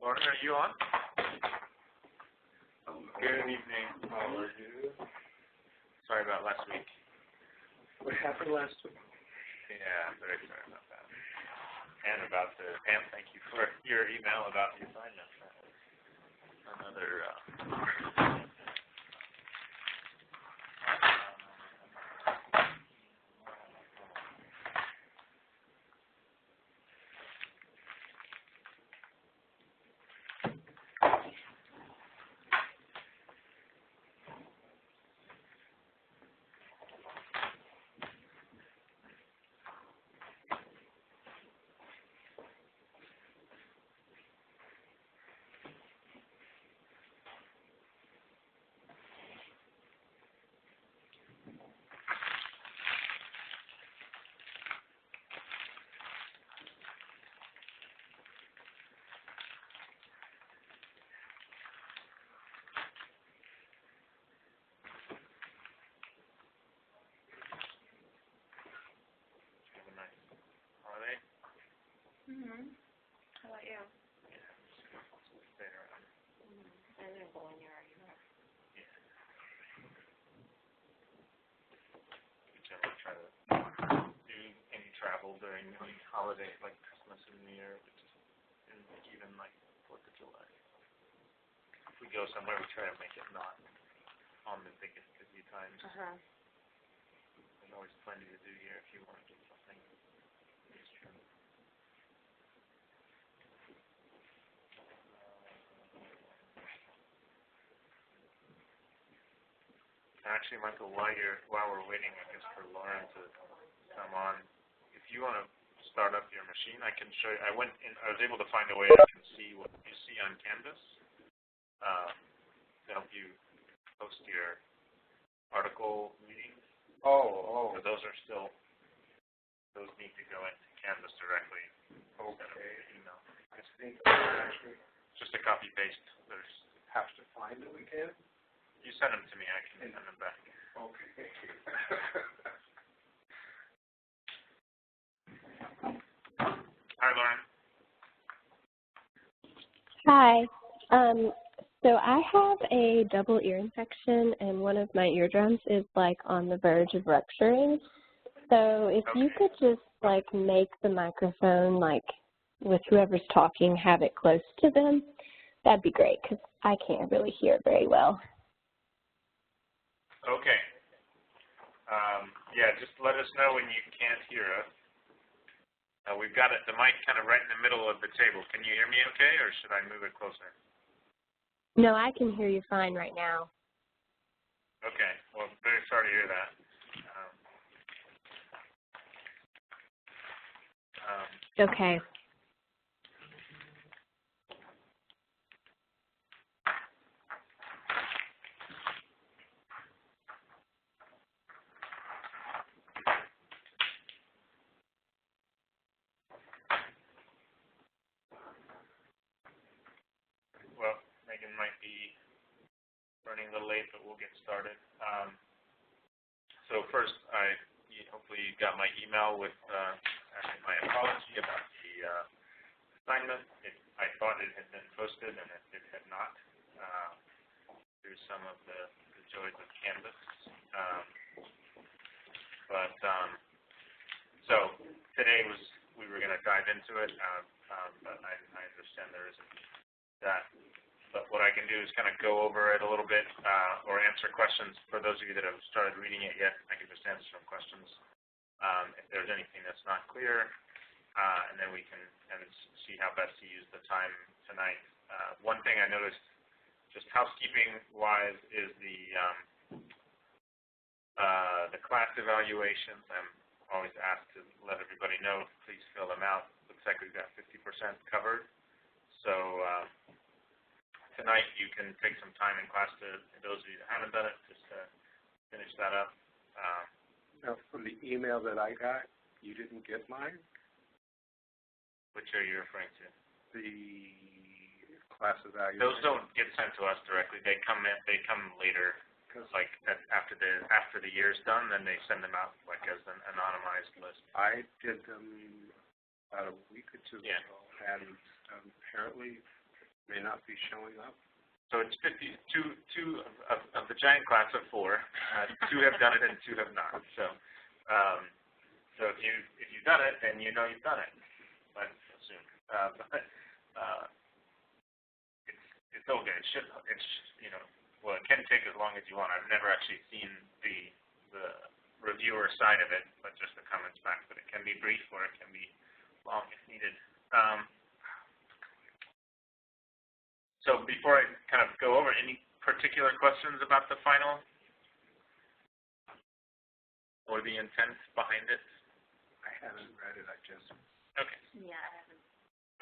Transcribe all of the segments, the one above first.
Lauren, are you on? Good evening. How are you? Sorry about last week. What happened last week? Yeah, I'm very sorry about that. And thank you for your email about the assignment. That was another, have a nice holiday. How about you? Yeah, just stay around. I didn't go in your argument. Yeah. Whichever, try to do any travel during the holiday, like Christmas and New Year, and even like 4th of July. If we go somewhere, we try to make it not on the biggest busy times. There's always plenty to do here if you want to do something. It's true. Actually, Michael, while we're waiting, I guess, for Lauren to come on, if you want to start up your machine, I can show you. I was able to find a way I can see what you see on Canvas to help you post your article readings. So those need to go into Canvas directly. Okay. Email. I think actually Just a copy paste. There's. have to find them again. You send them to me. I can send them back. Okay, thank you. Hi, Lauren. Hi. So I have a double ear infection, and one of my eardrums is like on the verge of rupturing. So if you could just like make the microphone, like with whoever's talking, have it close to them, that'd be great, because I can't really hear it very well. Okay. Yeah, just let us know when you can't hear us. We've got the mic kind of right in the middle of the table. Can you hear me okay, or should I move it closer? No, I can hear you fine right now. Okay. Well, very sorry to hear that. Okay. Well, Megan might be running a little late, but we'll get started. So first, hopefully you got my email with my apology about the assignment. I thought it had been posted, and it had not. Through some of the joys of Canvas. So today we were going to dive into it, but I understand there isn't that. But what I can do is kind of go over it a little bit, or answer questions. For those of you that have started reading it yet, I can just answer some questions if there's anything that's not clear, and then we can see how best to use the time tonight. One thing I noticed, just housekeeping-wise, is the class evaluations. I'm always asked to let everybody know. Please fill them out. Looks like we've got 50% covered. So tonight you can take some time in class to those of you that haven't done it, just to finish that up. Now, from the email that I got, you didn't get mine? Which are you referring to? The class evaluation. Those don't get sent to us directly. They come later. Like after the year's done, then they send them out like as an anonymized list. I did them about a week or two Yeah. ago, and apparently may not be showing up. So it's 52 of the giant class of 4. 2 have done it and 2 have not. So so if you've done it, then you know you've done it. I assume. It's okay. Well, it can take as long as you want. I've never actually seen the reviewer side of it, but just the comments back. But it can be brief or it can be long if needed. So before I kind of go over, any particular questions about the final or the intent behind it? I haven't read it. I just. Okay. Yeah, I haven't.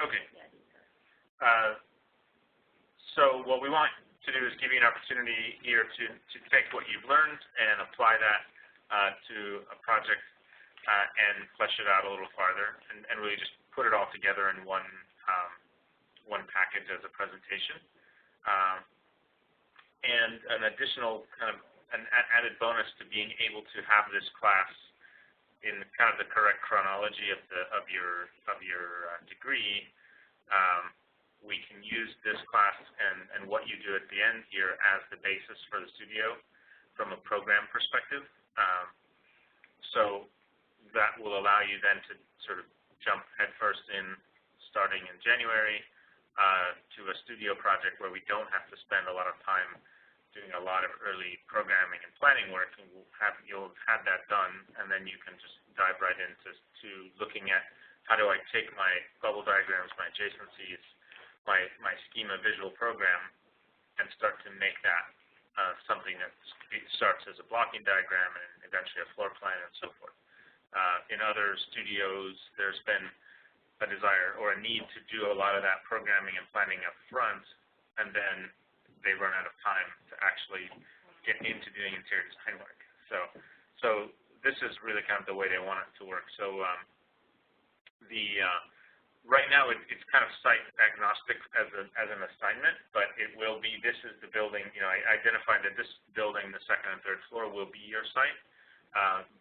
Okay. Yeah, either. So what we want to do is give you an opportunity here to take what you've learned and apply that to a project and flesh it out a little farther and really just put it all together in one package as a presentation. And an additional kind of an added bonus to being able to have this class in kind of the correct chronology of your degree. We can use this class and what you do at the end here as the basis for the studio from a program perspective. So that will allow you then to sort of jump headfirst in, starting in January, to a studio project where we don't have to spend a lot of time doing a lot of early programming and planning work, and you'll have that done, and then you can just dive right into looking at how do I take my bubble diagrams, my adjacencies, my schema visual program, and start to make that something that starts as a blocking diagram and eventually a floor plan and so forth. In other studios, there's been a desire or a need to do a lot of that programming and planning up front, and then they run out of time to actually get into doing interior design work. So this is really kind of the way they want it to work. So right now it's kind of site agnostic as an assignment, but it will be, this is the building, I identified that this building, the second and third floor, will be your site,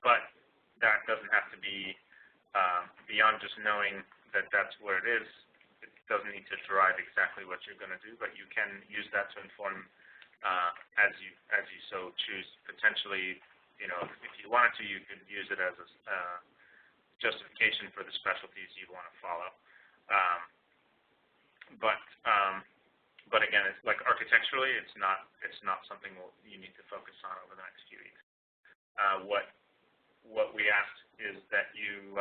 but that doesn't have to be beyond just knowing that that's where it is. It doesn't need to drive exactly what you're going to do, but you can use that to inform as you so choose. Potentially, if you wanted to, you could use it as a justification for the specialties you want to follow. But again, it's like architecturally, it's not something you need to focus on over the next few weeks. What we asked is that you,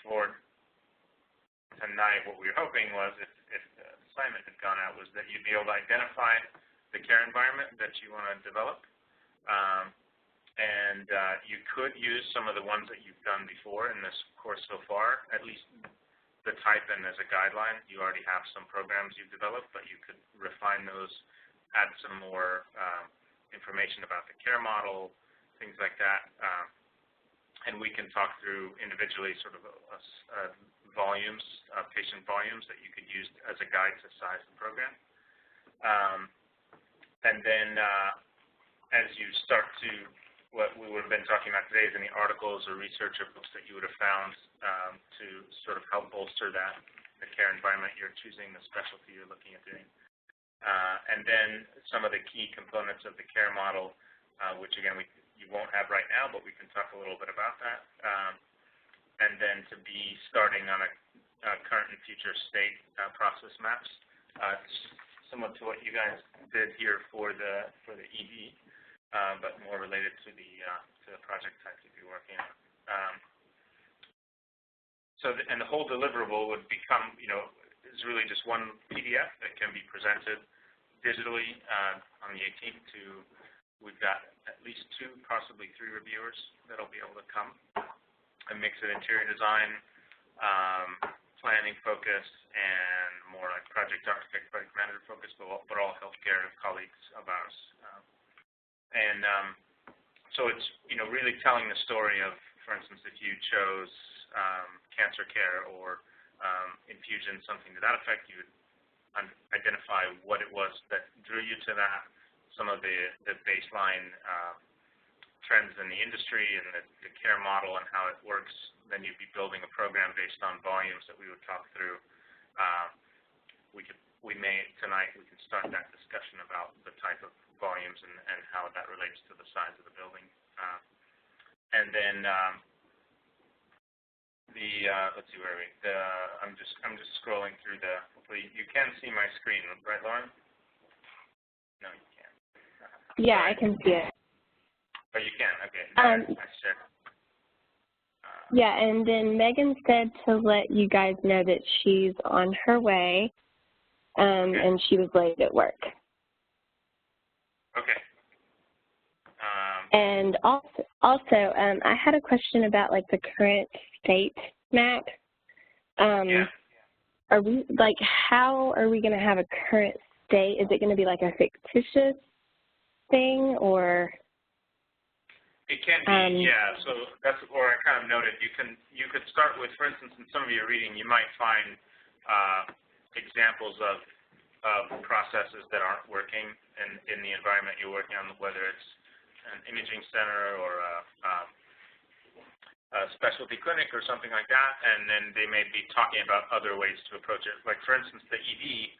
for tonight, what we were hoping was, if the assignment had gone out, was that you'd be able to identify the care environment that you want to develop. And you could use some of the ones that you've done before in this course so far, at least the type and as a guideline. You already have some programs you've developed, but you could refine those, add some more information about the care model, things like that. And we can talk through individually sort of volumes, patient volumes that you could use as a guide to size the program. And then as you start to, what we would have been talking about today is any articles or research or books that you would have found to sort of help bolster that, the care environment you're choosing, the specialty you're looking at doing. And then some of the key components of the care model, which again, you won't have right now, but we can talk a little bit about that. And then to be starting on a current and future state process maps, similar to what you guys did here for the ED, but more related to the project type you'd be working on. And the whole deliverable would become, is really just one PDF that can be presented digitally on the 18th we've got at least 2, possibly 3 reviewers that'll be able to come. A mix of interior design, planning focus, and more like project architect, project manager focus, but all healthcare colleagues of ours. So it's, really telling the story of, for instance, if you chose cancer care or infusion, something to that effect, you would identify what it was that drew you to that, some of the baseline trends in the industry and the care model and how it works. Then you'd be building a program based on volumes that we would talk through. we may, tonight, we can start that discussion about the type of volumes and how that relates to the size of the building. And then let's see, where are we? I'm just scrolling through the, hopefully you can see my screen, right, Lauren? No, you can't. Yeah, I can see it. Oh, you can, okay. Nice check. Yeah, and then Megan said to let you guys know that she's on her way, Okay. and she was late at work. Okay. And also, I had a question about like the current state map. Yeah. Are we like, how are we going to have a current state? Is it going to be like a fictitious thing, or? It can be, yeah. So that's where I kind of noted. You could start with, for instance, in some of your reading, you might find examples of processes that aren't working in the environment you're working on, whether it's an imaging center or a specialty clinic or something like that, and then they may be talking about other ways to approach it. Like, for instance, the ED,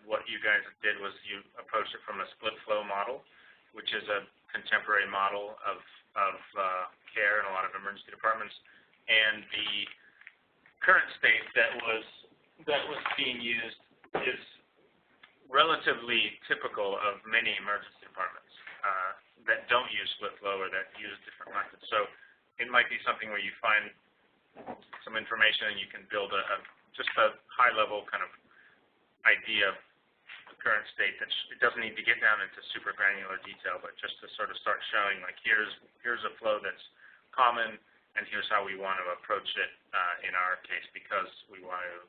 what you guys did was you approached it from a split flow model, which is a contemporary model of care in a lot of emergency departments, and the current state that was being used is relatively typical of many emergency departments that don't use split flow or that use different methods. So it might be something where you find some information and you can build just a high-level kind of idea of the current state. It doesn't need to get down into super granular detail, but just to sort of start showing, like, here's a flow that's common, and here's how we want to approach it in our case, because we want to,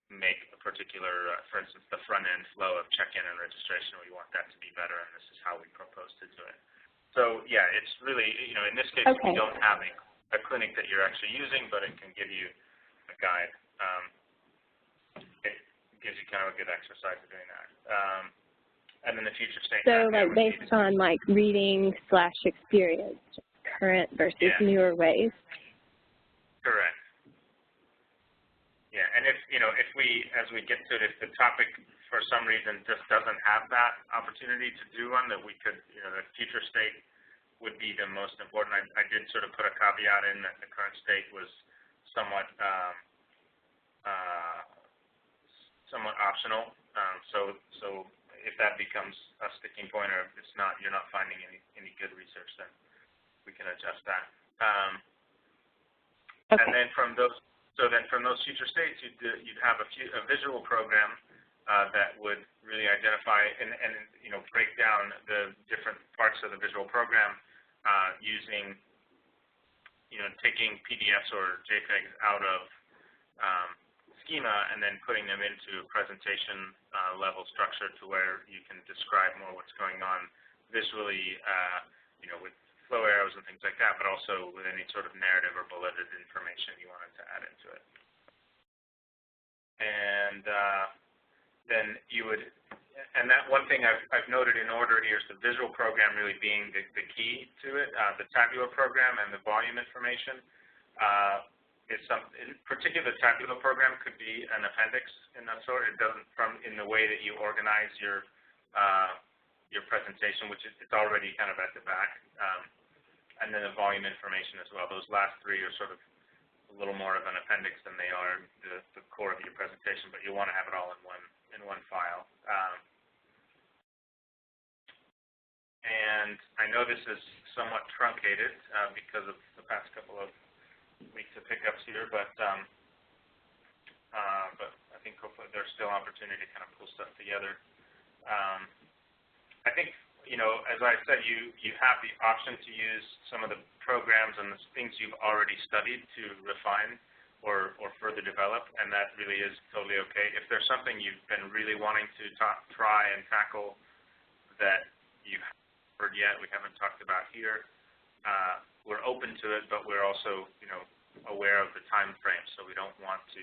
make a particular, for instance, the front-end flow of check-in and registration. We want that to be better, and this is how we propose to do it. So, yeah, it's really, in this case, Okay. we don't have a clinic that you're actually using, but it can give you a guide. It gives you kind of a good exercise of doing that. And then the future state. So, like, based on, like, reading/experience, current versus newer ways? Correct. Yeah, and if as we get to it, if the topic for some reason just doesn't have that opportunity to do one, that we could, the future state would be the most important. I did sort of put a caveat in that the current state was somewhat optional. So if that becomes a sticking point, or if it's not, you're not finding any good research, then we can adjust that. Okay. And then from those future states, you'd have a visual program that would really identify and break down the different parts of the visual program using taking PDFs or JPEGs out of schema and then putting them into presentation level structure to where you can describe more what's going on visually, with flow arrows and things like that, but also with any sort of narrative or bulleted information you wanted to add into it. And then you would, and that one thing I've noted in order here is the visual program really being the key to it. The tabular program and the volume information is in particular, the tabular program could be an appendix in that sort. It doesn't, in the way that you organize your presentation, which it's already kind of at the back. And then the volume information as well. Those last three are sort of a little more of an appendix than they are the core of your presentation, but you want to have it all in one file. And I know this is somewhat truncated because of the past couple of weeks of hiccups here, but I think hopefully there's still opportunity to kind of pull stuff together. I think, as I said, you have the option to use some of the programs and the things you've already studied to refine or further develop, and that really is totally okay. If there's something you've been really wanting to try and tackle that you haven't heard yet, we haven't talked about here, we're open to it, but we're also, aware of the time frame, so we don't want to,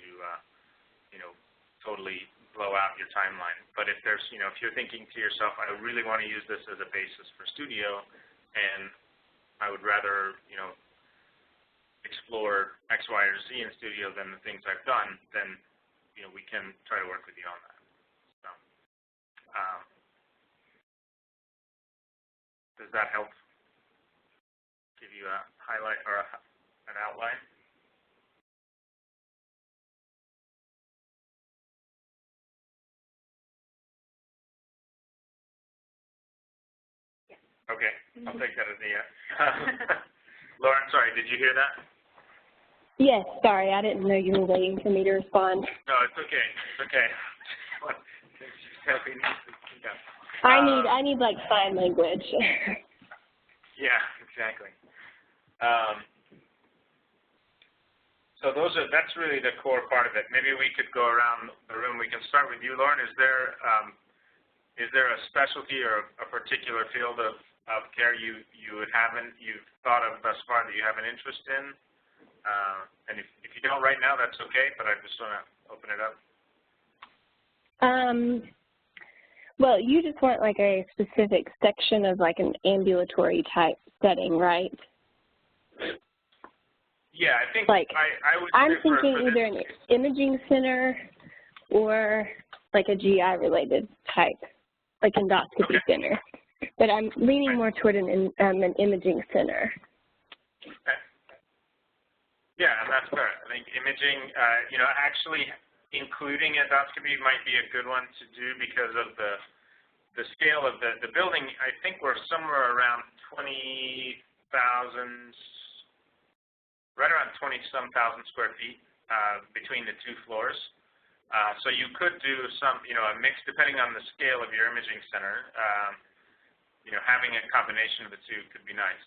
totally blow out your timeline. But if there's, if you're thinking to yourself, I really want to use this as a basis for studio, and I would rather, explore X, Y, or Z in studio than the things I've done, then we can try to work with you on that. So, does that help give you a highlight or an outline? Okay, I'll take that as a yes. Lauren, sorry, did you hear that? Yes, sorry, I didn't know you were waiting for me to respond. No, it's okay. It's okay. I need like sign language. Yeah, exactly. So that's really the core part of it. Maybe we could go around the room. We can start with you, Lauren. Is there a specialty or a particular field of care you've thought of thus far that you have an interest in? And if you don't right now, that's okay, but I just want to open it up. Well, you just want like a specific section of like an ambulatory type setting, right? Yeah, I think like, I would. I'm thinking either an imaging center or like a GI related type, like endoscopy center. But I'm leaning more toward an imaging center. Okay. Yeah, and that's fair. I think imaging, actually including endoscopy might be a good one to do because of the scale of the building. I think we're somewhere around 20,000, right around 20-some thousand square feet between the two floors. So you could do some, a mix depending on the scale of your imaging center. Having a combination of the two could be nice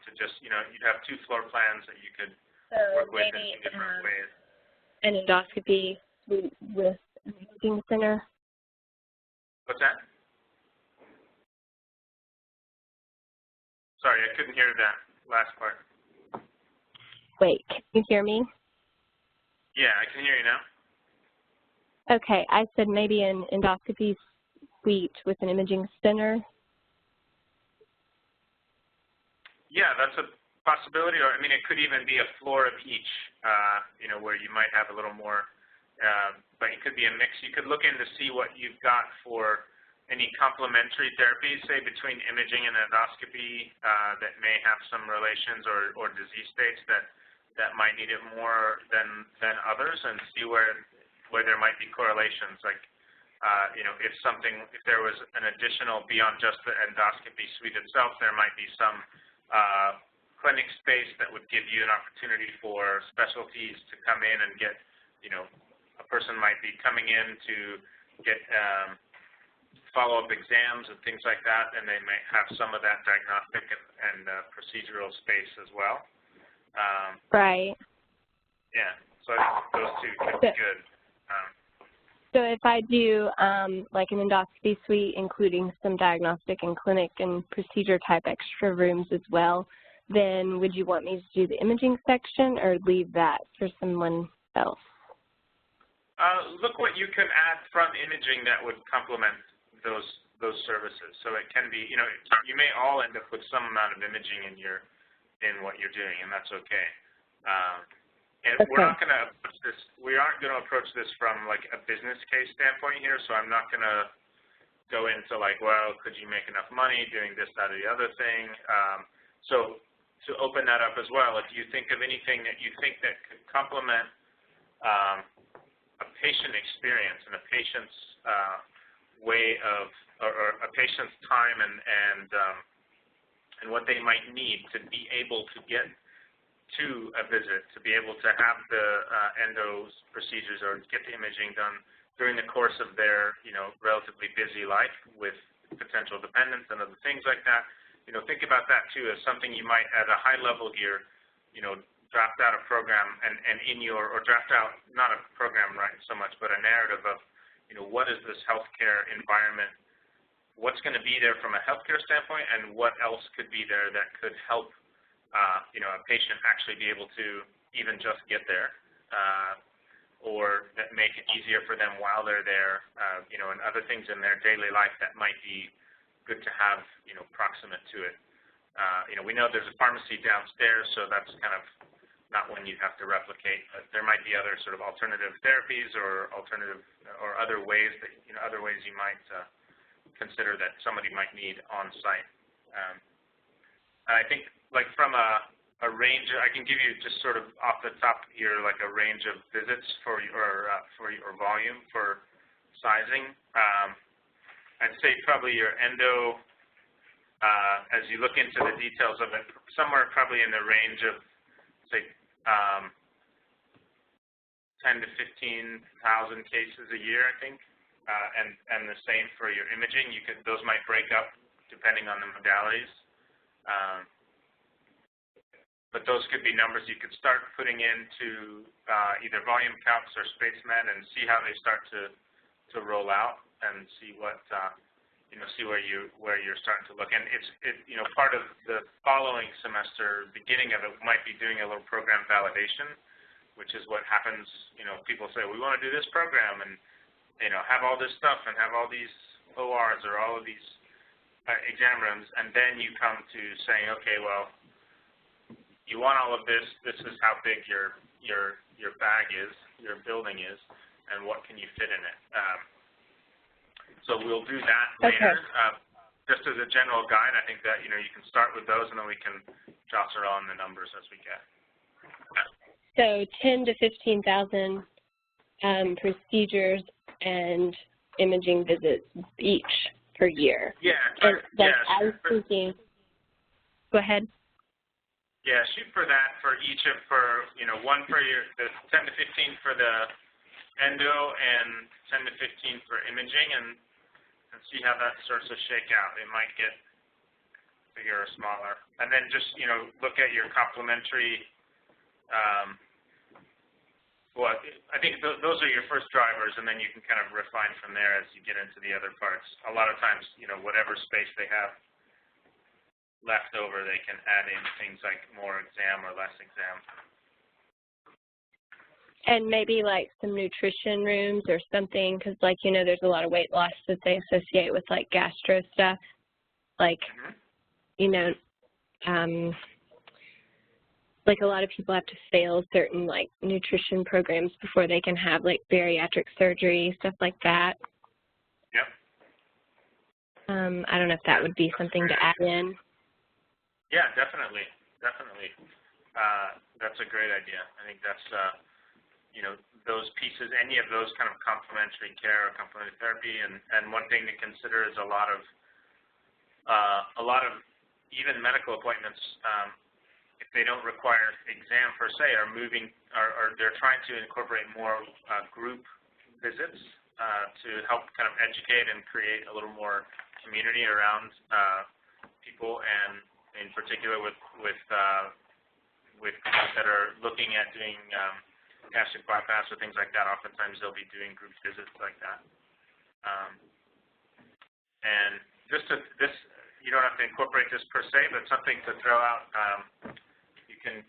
to just, you'd have two floor plans that you could work with in different ways. An endoscopy suite with an imaging center. What's that? Sorry, I couldn't hear that last part. Wait, can you hear me? Yeah, I can hear you now. Okay, I said maybe an endoscopy suite with an imaging center. Yeah, that's a possibility, or it could even be a floor of each, where you might have a little more, but it could be a mix. You could look in to see what you've got for any complementary therapies, say between imaging and endoscopy, that may have some relations or disease states that might need it more than others, and see where there might be correlations. Like, if there was an additional beyond just the endoscopy suite itself, there might be some clinic space that would give you an opportunity for specialties to come in and get, a person might be coming in to get follow-up exams and things like that, and they might have some of that diagnostic and procedural space as well. Right. Yeah, so I think those two could be good. So if I do like an endoscopy suite, including some diagnostic and clinic and procedure type extra rooms as well, then would you want me to do the imaging section or leave that for someone else? Look what you can add from imaging that would complement those services. So it can be, you may all end up with some amount of imaging in what you're doing, and that's okay. And okay. We're not going to approach this. We aren't going to approach this from like a business case standpoint here. So I'm not going to go into like, well, could you make enough money doing this, that, or the other thing? So to open that up as well, if you think of anything that you think that could complement a patient experience and a patient's way of, or a patient's time and what they might need to be able to get to a visit, to be able to have the endos procedures or get the imaging done during the course of their, relatively busy life with potential dependents and other things like that. Think about that too as something you might, at a high level here, draft out a program and or draft out, not a program right so much, but a narrative of, what is this healthcare environment, what's going to be there from a healthcare standpoint, and what else could be there that could help a patient actually be able to even just get there, or that make it easier for them while they're there, and other things in their daily life that might be good to have, proximate to it. We know there's a pharmacy downstairs, so that's kind of not one you have to replicate. But there might be other sort of alternative therapies or other ways that you might consider that somebody might need on site. And I think, like, from a range, I can give you just sort of off the top here, like a range of visits for your volume for sizing. I'd say probably your endo, as you look into the details of it, somewhere probably in the range of, say, 10 to 15,000 cases a year, I think. And the same for your imaging. Those might break up depending on the modalities. But those could be numbers you could start putting into either volume calcs or SpaceMed and see how they start to roll out and see what see where you're starting to look. And part of the following semester, beginning of it, might be doing a little program validation, which is what happens. People say we want to do this program and have all this stuff and have all these ORs or all of these exam rooms, and then you come to saying, okay, well, you want all of this. This is how big your bag is, your building is, and what can you fit in it. So we'll do that later. Just as a general guide, I think that you can start with those, and then we can jostle on the numbers as we get. So 10 to 15,000 procedures and imaging visits each per year. Yeah. And I was thinking. Go ahead. Yeah, shoot for that for each of one for the 10 to 15 for the endo and 10 to 15 for imaging, and see how that starts to shake out. It might get bigger or smaller, and then just look at your complementary. I think those are your first drivers, and then you can kind of refine from there as you get into the other parts. A lot of times, whatever space they have left over, they can add in things like more exam or less exam. And maybe like some nutrition rooms or something, because there's a lot of weight loss that they associate with like gastro stuff. Like, like a lot of people have to fail certain like nutrition programs before they can have like bariatric surgery, stuff like that. Yep. I don't know if that would be something to add in. Yeah, definitely. That's a great idea. I think that's, those pieces, any of those kind of complementary care or complementary therapy, and one thing to consider is a lot of even medical appointments, if they don't require exam per se, are they're trying to incorporate more group visits to help kind of educate and create a little more community around people, and in particular with groups that are looking at doing gastric bypass or things like that. Oftentimes they'll be doing group visits like that. And just this, you don't have to incorporate this per se, but something to throw out. You can,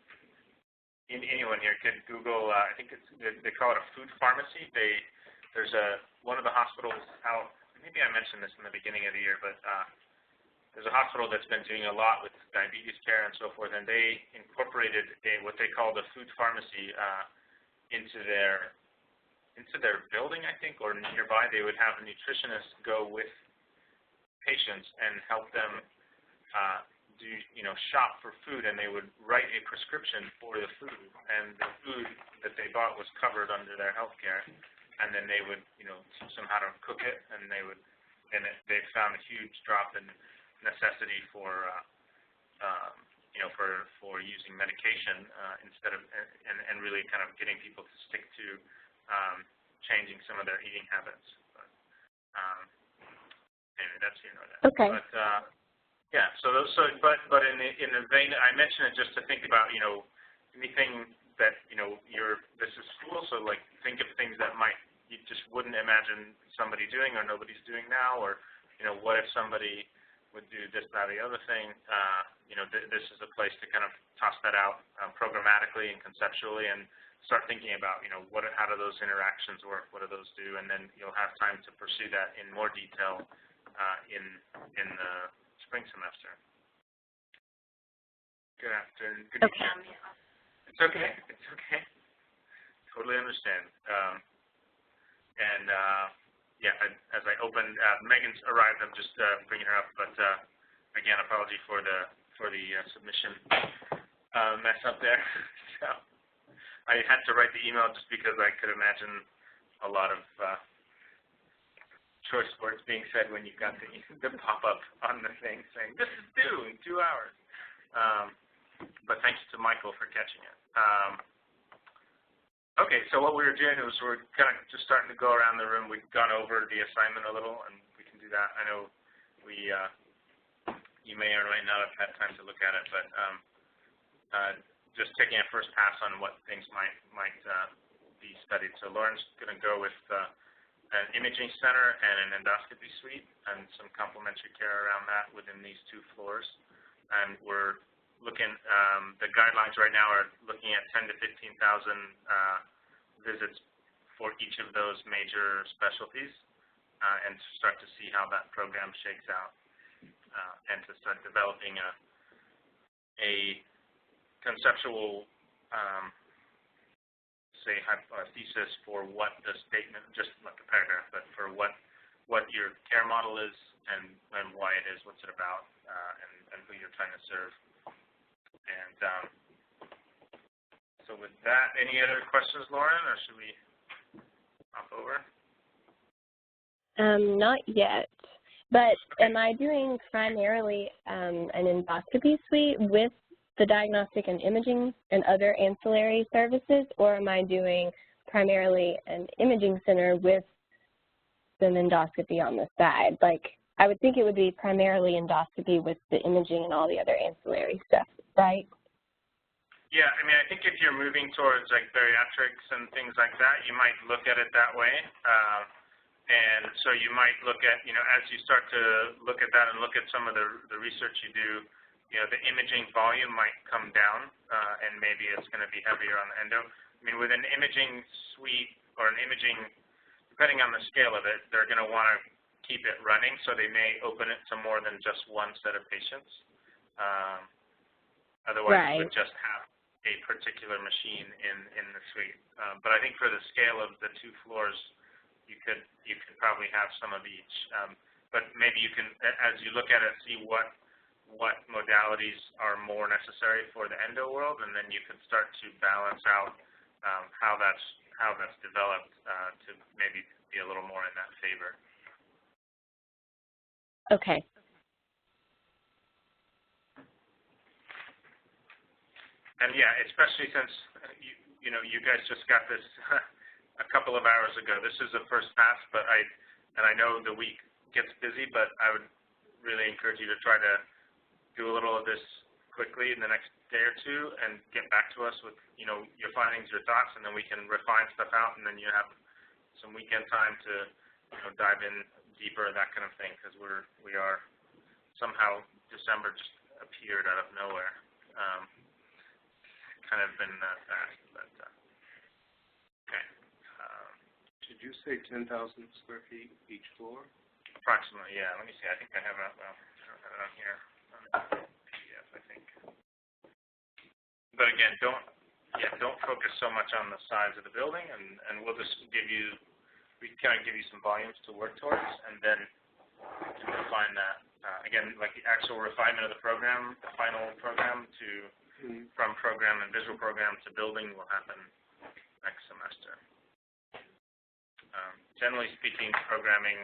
anyone here could Google. I think they call it a food pharmacy. There's one of the hospitals out. Maybe I mentioned this in the beginning of the year, but there's a hospital that's been doing a lot with diabetes care and so forth, and they incorporated what they call the food pharmacy into their building, I think, or nearby. They would have a nutritionist go with patients and help them shop for food, and they would write a prescription for the food, and the food that they bought was covered under their health care, and then they would teach them how to cook it, and they found a huge drop in necessity for using medication instead of and really kind of getting people to stick to changing some of their eating habits. But anyway, that's that. Okay. But yeah, but in the vein, I mentioned it just to think about anything that this is school, so like think of things that you just wouldn't imagine somebody doing or nobody's doing now, or what if somebody would do this, that, or the other thing. This is a place to kind of toss that out programmatically and conceptually, and start thinking about how do those interactions work, what do those do, and then you'll have time to pursue that in more detail in the spring semester. Good afternoon. Good evening. It's okay. It's okay. Totally understand. Yeah, as I opened, Megan's arrived. I'm just bringing her up, but again, apology for the submission mess up there. So I had to write the email just because I could imagine a lot of choice words being said when you've got the pop-up on the thing saying, this is due in 2 hours. But thanks to Michael for catching it. Okay, so what we were doing was we're kind of just starting to go around the room. We've gone over the assignment a little, and we can do that. I know you may or may not have had time to look at it, but just taking a first pass on what things might be studied. So Lauren's going to go with an imaging center and an endoscopy suite and some complementary care around that within these 2 floors. And we're looking, the guidelines right now are looking at 10 to 15,000 visits for each of those major specialties, and to start to see how that program shakes out, and to start developing a conceptual, say, thesis for what the statement, just like a paragraph, but for what your care model is and why it is, what's it about, and who you're trying to serve. And so with that, any other questions, Lauren, or should we hop over? Not yet. But am I doing primarily an endoscopy suite with the diagnostic and imaging and other ancillary services, or am I doing primarily an imaging center with an endoscopy on the side? Like, I would think it would be primarily endoscopy with the imaging and all the other ancillary stuff, right? Yeah, I mean, I think if you're moving towards like bariatrics and things like that, you might look at it that way. And so you might look at, as you start to look at that and look at some of the research you do, the imaging volume might come down, and maybe it's going to be heavier on the endo. I mean, with an imaging suite or an imaging, depending on the scale of it, they're going to want to keep it running, so they may open it to more than just one set of patients. Otherwise, right. You would just have a particular machine in the suite. But I think for the scale of the 2 floors, you could probably have some of each. But maybe you can, as you look at it, see what modalities are more necessary for the endo world, and then you can start to balance out how that's developed to maybe be a little more in that favor. Okay. And yeah, especially since you guys just got this a couple of hours ago. This is a first pass, but I know the week gets busy, but I would really encourage you to try to do a little of this quickly in the next day or 2 and get back to us with your findings, your thoughts, and then we can refine stuff out, and then you have some weekend time to dive in deeper, that kind of thing, because we are somehow December just appeared out of nowhere. Kind of been fast, but okay. Did you say 10,000 square feet each floor? Approximately, yeah. Let me see. I think I have it. Well, I don't have it on here. PDF, I think. But again, don't focus so much on the size of the building, and we'll just we kind of give you some volumes to work towards, and then we can refine that. Again, like the actual refinement of the program, the final program from program and visual program to building will happen next semester. Generally speaking, programming,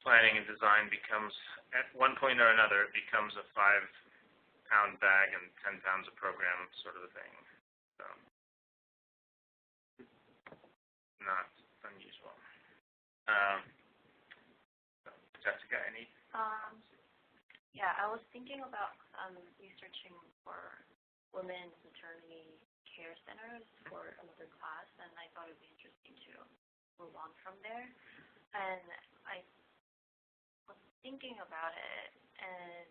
planning, and design becomes, at one point or another, it becomes a 5-pound bag and 10 pounds of program sort of a thing. So, not unusual. Jessica, any? Yeah, I was thinking about researching for women's maternity care centers for another class, and I thought it would be interesting to move on from there. And I was thinking about it, and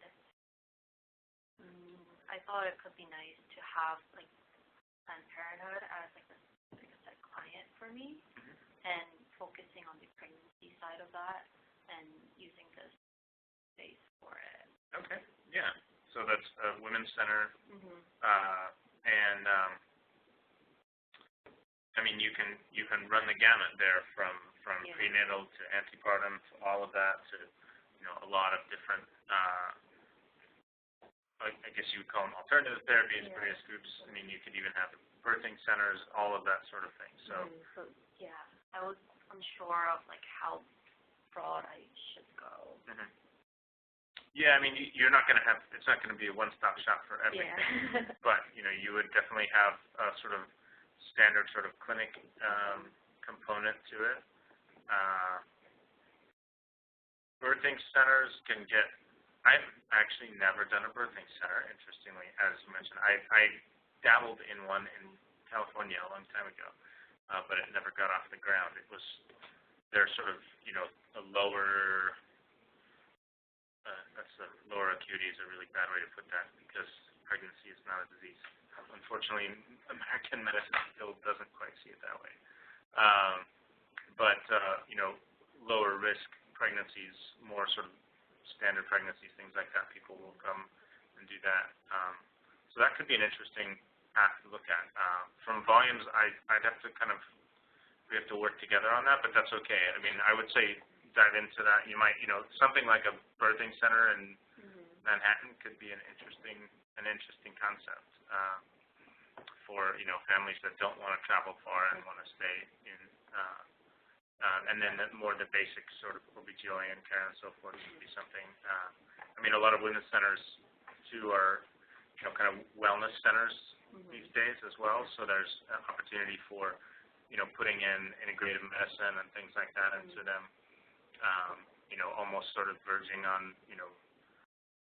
I thought it could be nice to have like Planned Parenthood as like a client for me, and focusing on the pregnancy side of that, and using this space for it. Okay, yeah. So so that's a women's center, and I mean you can run the gamut there from prenatal to antepartum to all of that to a lot of different I guess you would call them alternative therapies, various groups. I mean you could even have birthing centers, all of that sort of thing. So yeah, I was unsure of like how broad I should go. Yeah, I mean, you're not going to have, it's not going to be a one-stop shop for everything, but, you would definitely have a sort of standard sort of clinic component to it. Birthing centers can get, I've actually never done a birthing center, interestingly, as you mentioned. I dabbled in one in California a long time ago, but it never got off the ground. It was, they're sort of, a lower, lower acuity is a really bad way to put that because pregnancy is not a disease. Unfortunately, American medicine still doesn't quite see it that way. But lower risk pregnancies, more sort of standard pregnancies, things like that, people will come and do that. So that could be an interesting path to look at. From volumes, I'd have to we have to work together on that, but that's okay. I mean, I would say dive into that. You might, something like a birthing center in Manhattan could be an interesting concept for families that don't want to travel far and want to stay in, and then more the basic sort of OBGYN care and so forth would be something. I mean, a lot of women's centers too are kind of wellness centers these days as well. So there's an opportunity for putting in integrative medicine and things like that into them. Almost sort of verging on,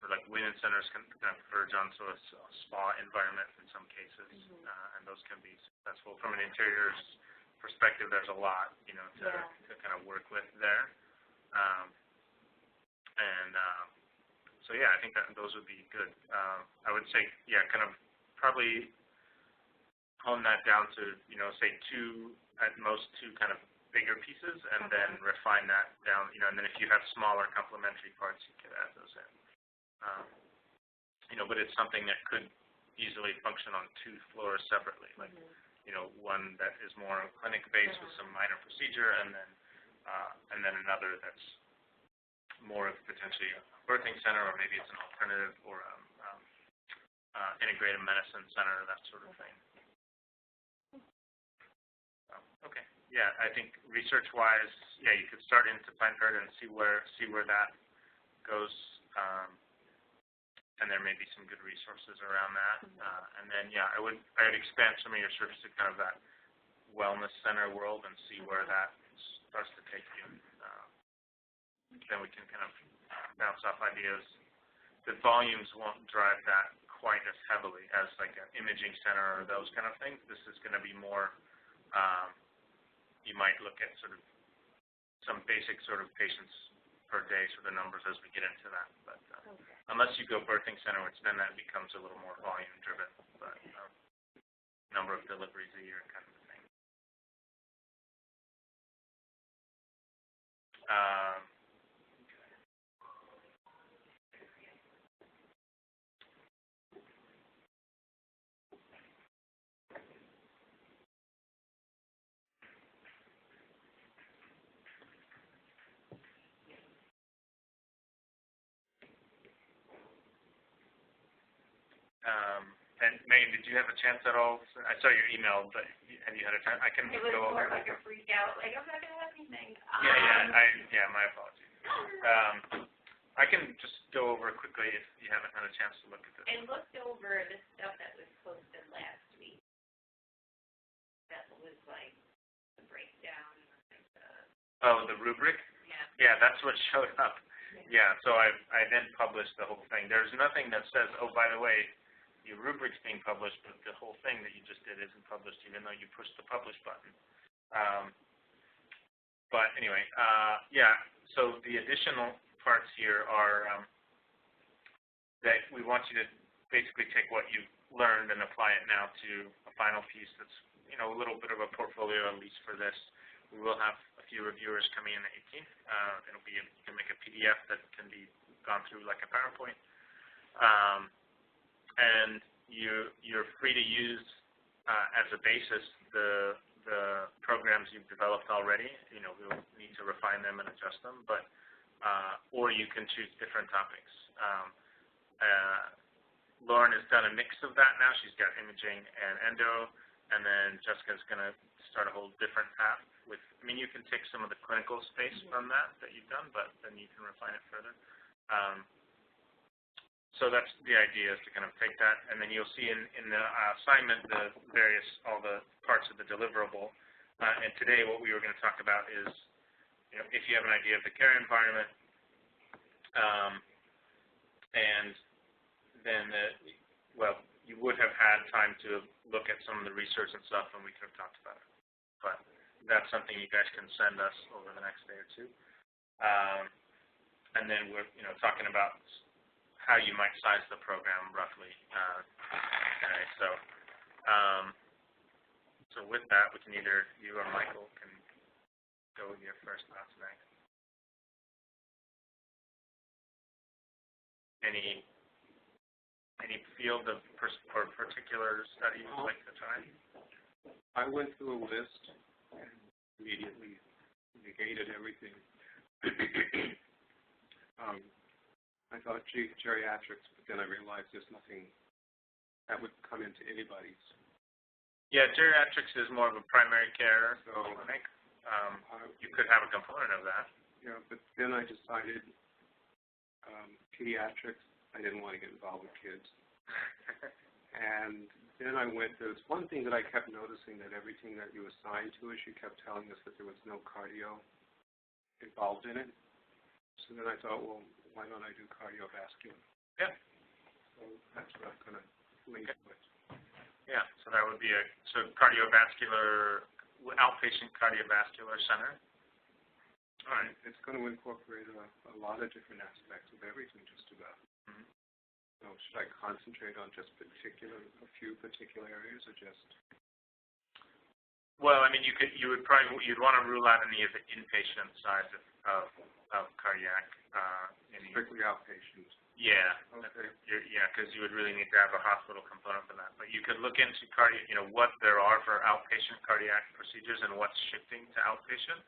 or like women's centers can kind of verge on sort of a spa environment in some cases, and those can be successful. From an interiors perspective, there's a lot, to kind of work with there. So yeah, I think that those would be good. I would say, kind of probably hone that down to, say at most two kind of bigger pieces, and then refine that down, and then if you have smaller complementary parts, you could add those in. But it's something that could easily function on two floors separately, like, one that is more clinic-based with some minor procedure, and then another that's more of potentially a birthing center, or maybe it's an alternative, or integrative medicine center, that sort of thing. Okay. Yeah, I think research-wise, you could start into Planned Parenthood and see where that goes, and there may be some good resources around that. And then, I would expand some of your search to kind of that wellness center world and see where that starts to take you. Then we can kind of bounce off ideas. The volumes won't drive that quite as heavily as like an imaging center or those kind of things. This is going to be more. You might look at sort of some basic sort of patients per day sort of numbers as we get into that. But unless you go birthing center, which then that becomes a little more volume driven, but number of deliveries a year kind of thing. And Megan, did you have a chance at all? I saw your email, but have you had a chance? I can It was go over. more like a freak out, like I'm not gonna have anything. My apologies. I can just go over quickly if you haven't had a chance to look at this. I looked over the stuff that was posted last week. That was like the breakdown and The rubric? Yeah. Yeah, that's what showed up. Yeah, so I then published the whole thing. There's nothing that says, oh, by the way, your rubric's being published, but the whole thing that you just did isn't published, even though you pushed the publish button. But anyway, so the additional parts here are that we want you to basically take what you've learned and apply it now to a final piece that's, a little bit of a portfolio, at least for this. We will have a few reviewers coming in the 18th. It'll be, you can make a PDF that can be gone through like a PowerPoint. you're free to use as a basis the programs you've developed already. We'll need to refine them and adjust them, but or you can choose different topics. Lauren has done a mix of that now. She's got imaging and endo, and then Jessica's going to start a whole different path with, you can take some of the clinical space from that you've done, but then you can refine it further. So that's the idea, is to kind of take that, and then you'll see in the assignment all the parts of the deliverable. And today what we were going to talk about is, if you have an idea of the care environment, and then, you would have had time to look at some of the research and stuff, and we could have talked about it. But that's something you guys can send us over the next day or two. And then we're, talking about how you might size the program roughly. Okay, so with that, we can either, you or Michael can go with your first thoughts next. Any field of or particular study you'd like to try? I went through a list and immediately negated everything. I thought, gee, geriatrics, but then I realized there's nothing that would come into anybody's. Yeah, geriatrics is more of a primary care clinic. You could have a component of that. Yeah, but then I decided pediatrics, I didn't want to get involved with kids. And then there's one thing that I kept noticing, that everything that you assigned to us, you kept telling us that there was no cardio involved in it. So then I thought, well, why don't I do cardiovascular? Yeah. So that's what I'm going to link with. Yeah, so that would be cardiovascular, outpatient cardiovascular center. All right. It's going to incorporate a lot of different aspects of everything, just about. Mm-hmm. So should I concentrate on just a few particular areas, or just? Well, you'd want to rule out any of the inpatient side of cardiac. Strictly outpatient. Yeah. Okay. Because you would really need to have a hospital component for that. But you could look into what there are for outpatient cardiac procedures and what's shifting to outpatient.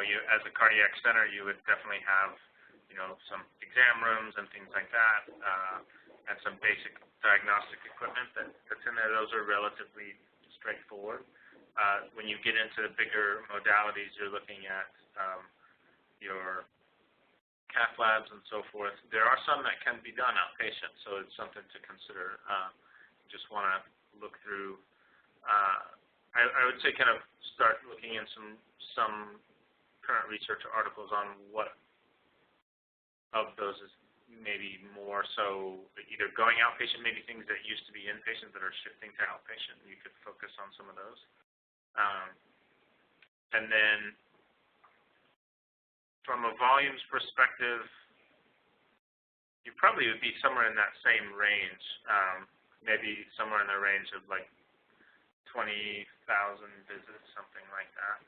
You as a cardiac center, you would definitely have, some exam rooms and things like that, and some basic diagnostic equipment that's in there. Those are relatively straightforward. When you get into the bigger modalities, you're looking at your cath labs and so forth. There are some that can be done outpatient, so it's something to consider. Just want to look through. I would say kind of start looking in some current research articles on what of those is maybe more so either going outpatient, maybe things that used to be inpatient that are shifting to outpatient. You could focus on some of those. And then from a volumes perspective, you probably would be somewhere in that same range, maybe somewhere in the range of like 20,000 visits, something like that.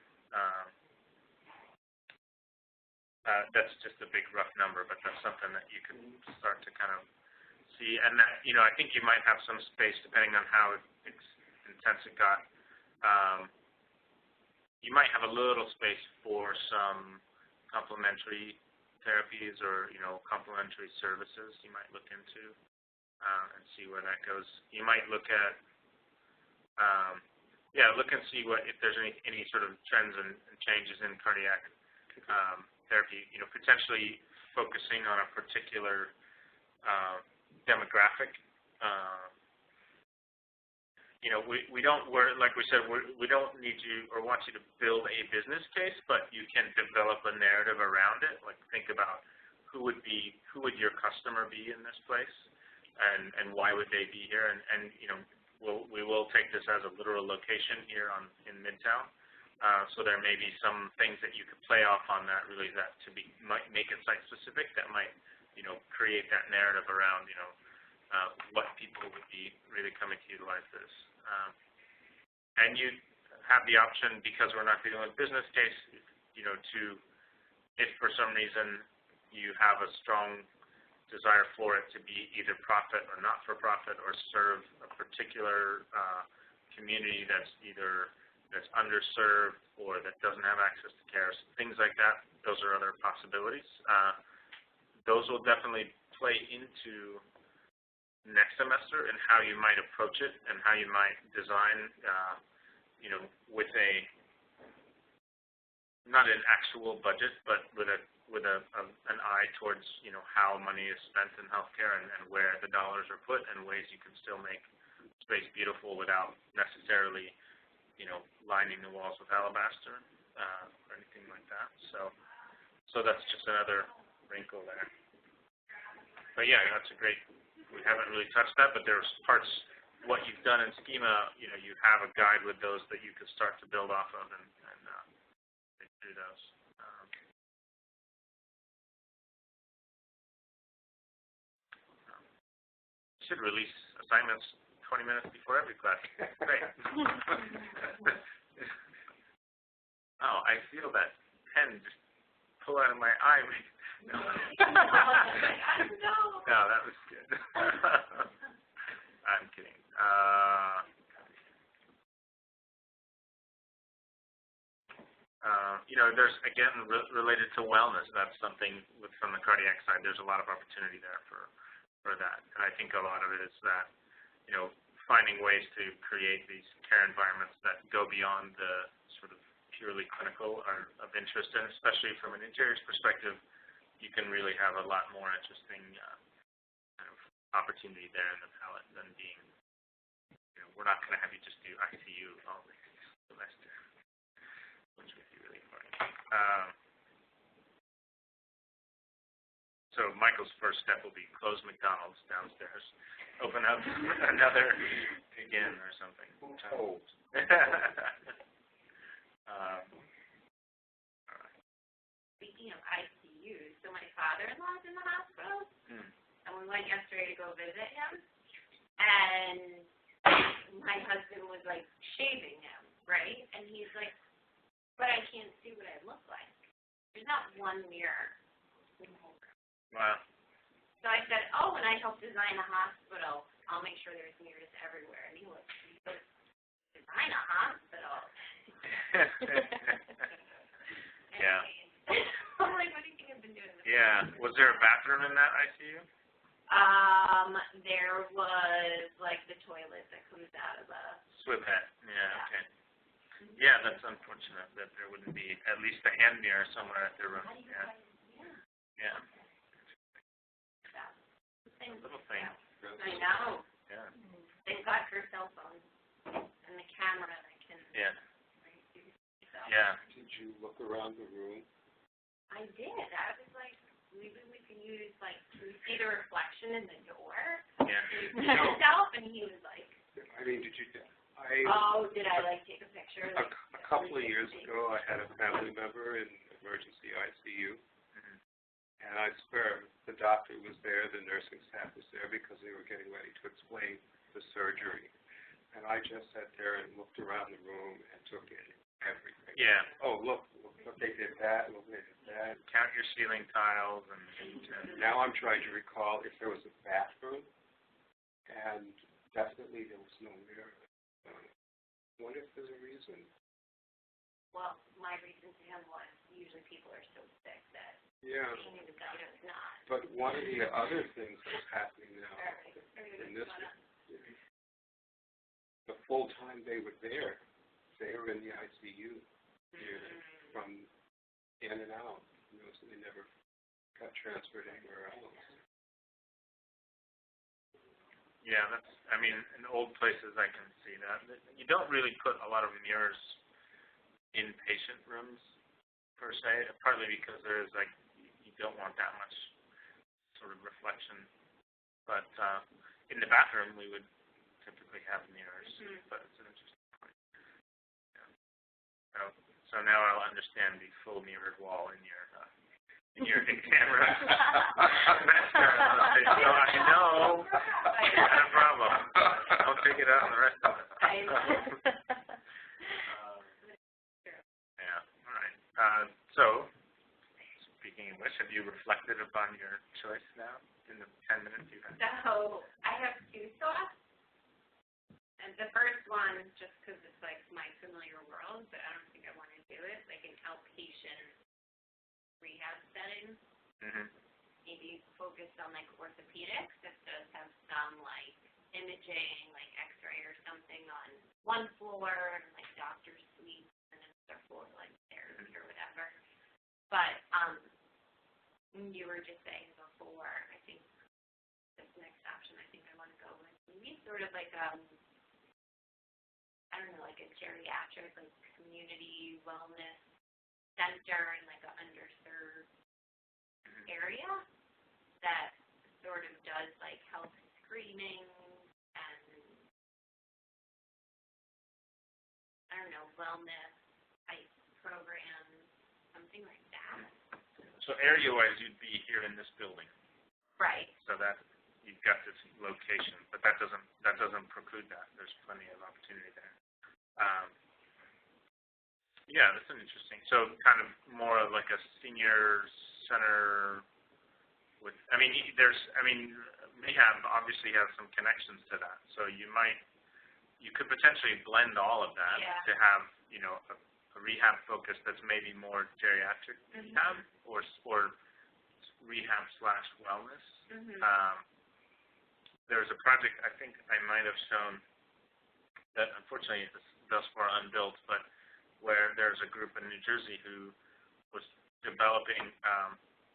That's just a big rough number, but that's something that you can start to kind of see. And that, I think you might have some space depending on how intense it got. You might have a little space for some complementary therapies or, complementary services you might look into and see where that goes. You might look at, look and see if there's any sort of trends and changes in cardiac therapy, potentially focusing on a particular demographic. We don't, like we said, we don't need you or want you to build a business case, but you can develop a narrative around it. Like think about who would your customer be in this place, and why would they be here? And we will take this as a literal location here in Midtown. So there may be some things that you could play off on that, really, that might make it site specific, that might, create that narrative around, what people would be really coming to utilize this. And you have the option, because we're not dealing with business case, if for some reason you have a strong desire for it to be either profit or not-for-profit or serve a particular community that's underserved or that doesn't have access to care, things like that. Those are other possibilities. Those will definitely play into next semester and how you might approach it and how you might design, with not an actual budget, but with an eye towards, how money is spent in healthcare and where the dollars are put and ways you can still make space beautiful without necessarily, lining the walls with alabaster or anything like that. So that's just another wrinkle there. But yeah, that's a great. We haven't really touched that, but there's parts. What you've done in schema, you have a guide with those that you could start to build off of and think through those. Should release assignments 20 minutes before every class. Great. Oh, I feel that pen just pull out of my eye. No. No, that was good. I'm kidding. There's, again, related to wellness. That's something from the cardiac side. There's a lot of opportunity there for that. And I think a lot of it is that, finding ways to create these care environments that go beyond the sort of purely clinical are of interest, and especially from an interiors perspective, you can really have a lot more interesting kind of opportunity there in the palette than being, we're not going to have you just do ICU all the semester, which would be really important. So Michael's first step will be close McDonald's downstairs, open up another again or something. Oh. Speaking of ICU, so my father-in-law's in the hospital, and we went yesterday to go visit him, and my husband was, like, shaving him, right? And he's like, but I can't see what I look like. There's not one mirror in the whole room. Wow. So I said, oh, when I help design a hospital, I'll make sure there's mirrors everywhere. And he goes, design a hospital? Yeah. I'm like, what do you think I've been doing? Yeah. Was there a bathroom in that ICU? There was, like, the toilet that comes out of the... Swim head. Yeah, okay. Yeah, that's unfortunate that there wouldn't be at least a hand mirror somewhere at their room. Yeah. Yeah. Little thing. I know. Yeah. Thank God for cell phones and the camera that can... Yeah. do stuff. Yeah. Did you look around the room? I did. I was like, maybe we can use, like, can we see the reflection in the door? Yeah. Myself, and he was like... I mean, did you... did I, like, take a picture? A couple of years ago, I had a family member in emergency ICU. And I swear, the doctor was there, the nursing staff was there because they were getting ready to explain the surgery. And I just sat there and looked around the room and took in everything. Yeah. Oh, look, they did that, look, they did that. Count your ceiling tiles and Now I'm trying to recall if there was a bathroom, and definitely there was no mirror. What if there's a reason? Well, my reason to him was usually people are so sick that Yeah. he knew the guy was not. But one of the other things that's happening now in this, the full time they were there, they were in the ICU from in and out. So they never got transferred anywhere else. yeah, that's, I mean, in old places I can see that. You don't really put a lot of mirrors in patient rooms, per se, partly because there's, like, you don't want that much sort of reflection. But in the bathroom, we would typically have mirrors, but it's an interesting point. Yeah. So now I'll understand the full mirrored wall in your exam room. So I know you got a problem. Don't take it out on the rest of us. Yeah, all right. So, speaking of which, have you reflected on your choice now in the 10 minutes you have? So I have two thoughts. And the first one, just because it's like my familiar world, but I don't think I want to do it, like an outpatient rehab setting. Mm-hmm. Maybe focused on like orthopedics. That does have some like imaging, like X-ray or something on one floor, and like doctor's suite, and another floor like therapy or whatever. But you were just saying before, I think this next option I think I want to go with maybe sort of like I don't know, like a geriatric, like community wellness center in like an underserved area that sort of does like health screening and I don't know, wellness type programs, something like that. So area-wise, you'd be here in this building. Right. So that you've got this location, but that doesn't preclude that. There's plenty of opportunity there. Yeah, that's an interesting. So kind of more of like a senior center with. Rehab obviously has some connections to that. So you could potentially blend all of that to have a rehab focus that's maybe more geriatric rehab or rehab / wellness. There's a project I think I might have shown that unfortunately is thus far unbuilt, but where there's a group in New Jersey who was developing.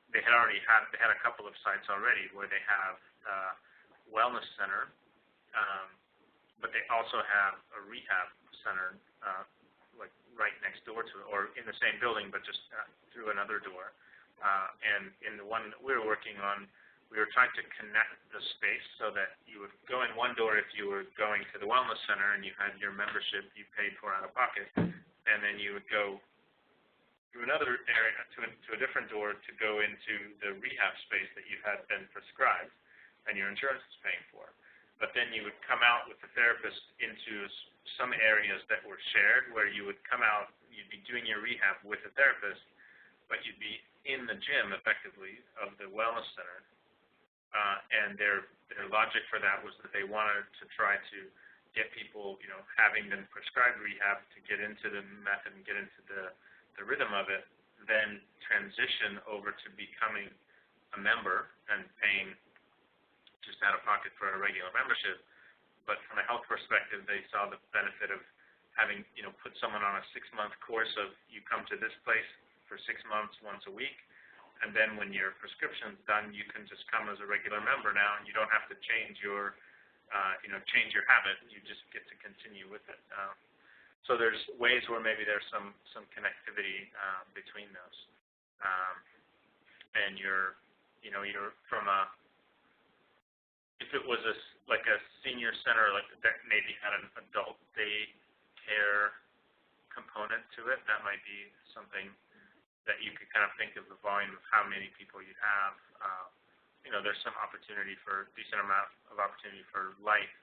They had a couple of sites already where they have a wellness center, but they also have a rehab center like right next door to it, or in the same building, but just through another door. And in the one that we were working on, we were trying to connect the space so that you would go in one door if you were going to the wellness center and you had your membership you paid for out of pocket, and then you would go through another area to a different door to go into the rehab space that you had been prescribed and your insurance is paying for. But then you would come out with the therapist into some areas that were shared where you would come out, you'd be doing your rehab with the therapist, but you'd be in the gym effectively of the wellness center. And their logic for that was that they wanted to try to get people, having been prescribed rehab to get into the method and get into the rhythm of it, then transition over to becoming a member and paying just out of pocket for a regular membership. But from a health perspective, they saw the benefit of having, put someone on a 6-month course of you come to this place for 6 months once a week, and then when your prescription's done, you can just come as a regular member now, and you don't have to change your habit. You just get to continue with it. So there's ways where maybe there's some connectivity between those. And you're from if it was like a senior center, like that maybe had an adult day care component to it, that might be something that you could kind of think of the volume of how many people you have. There's some opportunity for decent amount of opportunity for life.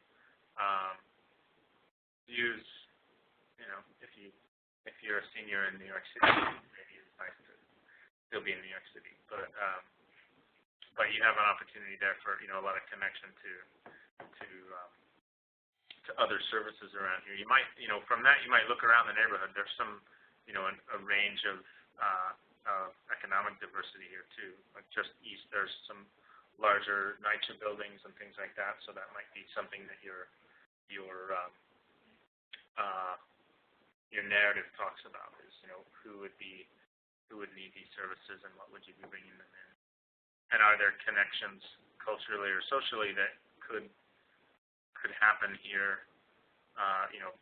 Use, if you're a senior in New York City, maybe it's nice to still be in New York City, but you have an opportunity there for a lot of connection to other services around here. You might from that you might look around the neighborhood. There's some a range of economic diversity here too. Like just east, there's some larger NYCHA buildings and things like that. So that might be something that your narrative talks about is who would need these services and what would you be bringing them in, and are there connections culturally or socially that could happen here?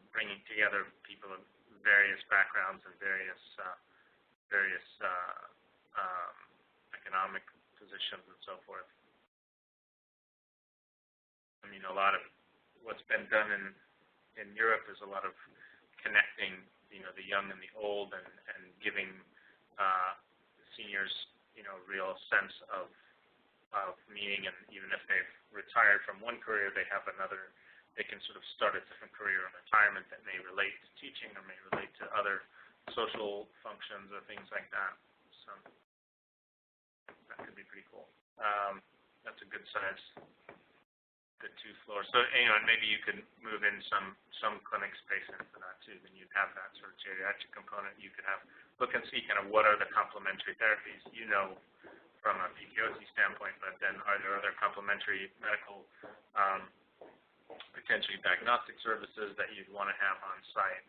Bringing together people of various backgrounds and various economic positions and so forth. A lot of what's been done in Europe is a lot of connecting, the young and the old, and giving seniors, real sense of meaning, and even if they've retired from one career, they have another. They can sort of start a different career in retirement that may relate to teaching or may relate to other social functions or things like that. So. That could be pretty cool. That's a good size, good 2 floors. So, and maybe you could move in some clinic space into that too. Then you'd have that sort of geriatric component. You could look and see kind of what are the complementary therapies, from a PTOC standpoint, but then are there other complementary medical, potentially diagnostic services that you'd want to have on site?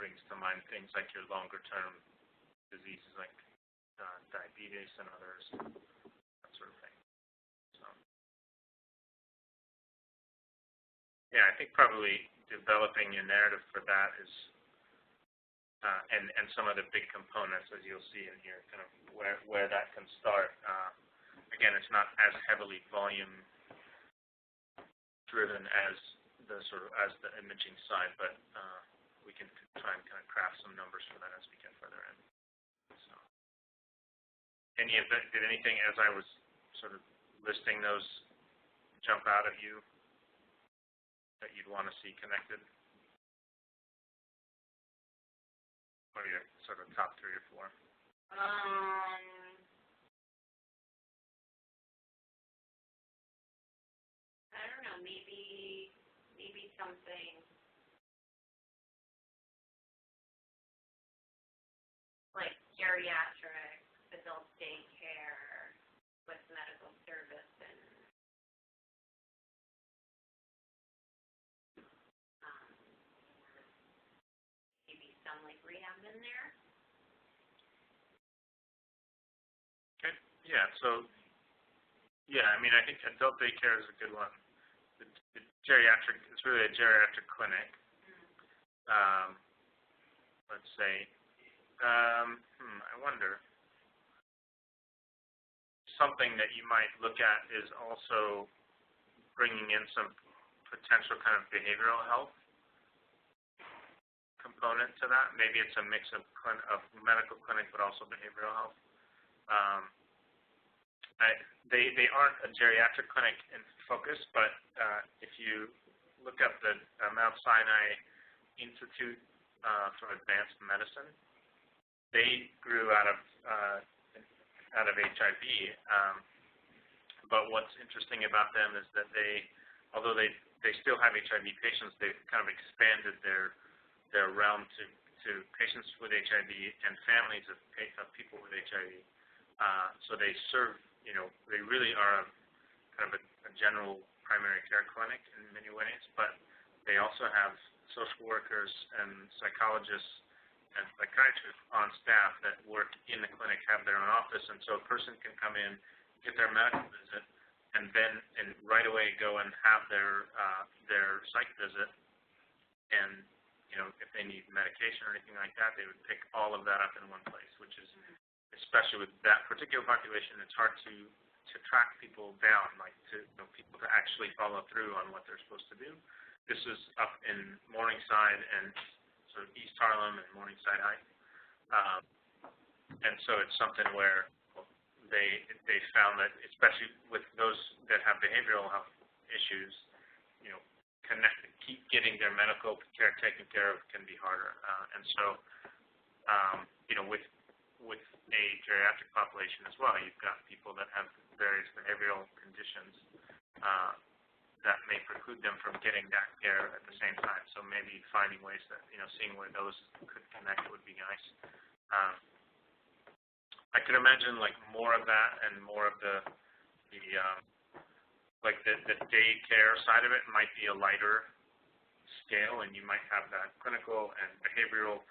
Brings to mind things like your longer term diseases like diabetes and others, that sort of thing. So, yeah, I think probably developing your narrative for that is, and some of the big components, as you'll see in here, kind of where that can start. Again, it's not as heavily volume driven as the imaging side, but we can try and kind of craft some numbers for that as we get further in. So, did anything as I was sort of listing those jump out at you that you'd want to see connected? What are your sort of top 3 or 4? I don't know, maybe something like geriatric, adult daycare with medical service and maybe some like rehab in there. Okay. Yeah. So, I mean, I think adult daycare is a good one. The geriatric, it's really a geriatric clinic. Let's say, I wonder. Something that you might look at is also bringing in some potential kind of behavioral health component to that. Maybe it's a mix of medical clinic, but also behavioral health. They aren't a geriatric clinic in focus, but if you look up the Mount Sinai Institute for Advanced Medicine, they grew out of HIV. But what's interesting about them is that although they still have HIV patients, they've kind of expanded their realm to patients with HIV and families of people with HIV. So they serve, they really are kind of a general primary care clinic in many ways, but they also have social workers and psychologists and psychiatrists on staff that work in the clinic, have their own office, and so a person can come in, get their medical visit, and then right away go and have their psych visit, and if they need medication or anything like that, they would pick all of that up in one place, which is, especially with that particular population, it's hard to track people down, like people to actually follow through on what they're supposed to do. This is up in Morningside and sort of East Harlem and Morningside Heights, and so it's something where they found that, especially with those that have behavioral health issues, keep getting their medical care taken care of can be harder, and so with a geriatric population as well, you've got people that have various behavioral conditions that may preclude them from getting that care at the same time. So maybe finding ways that, seeing where those could connect would be nice. I could imagine like more of that and more of the daycare side of it might be a lighter scale, and you might have that clinical and behavioral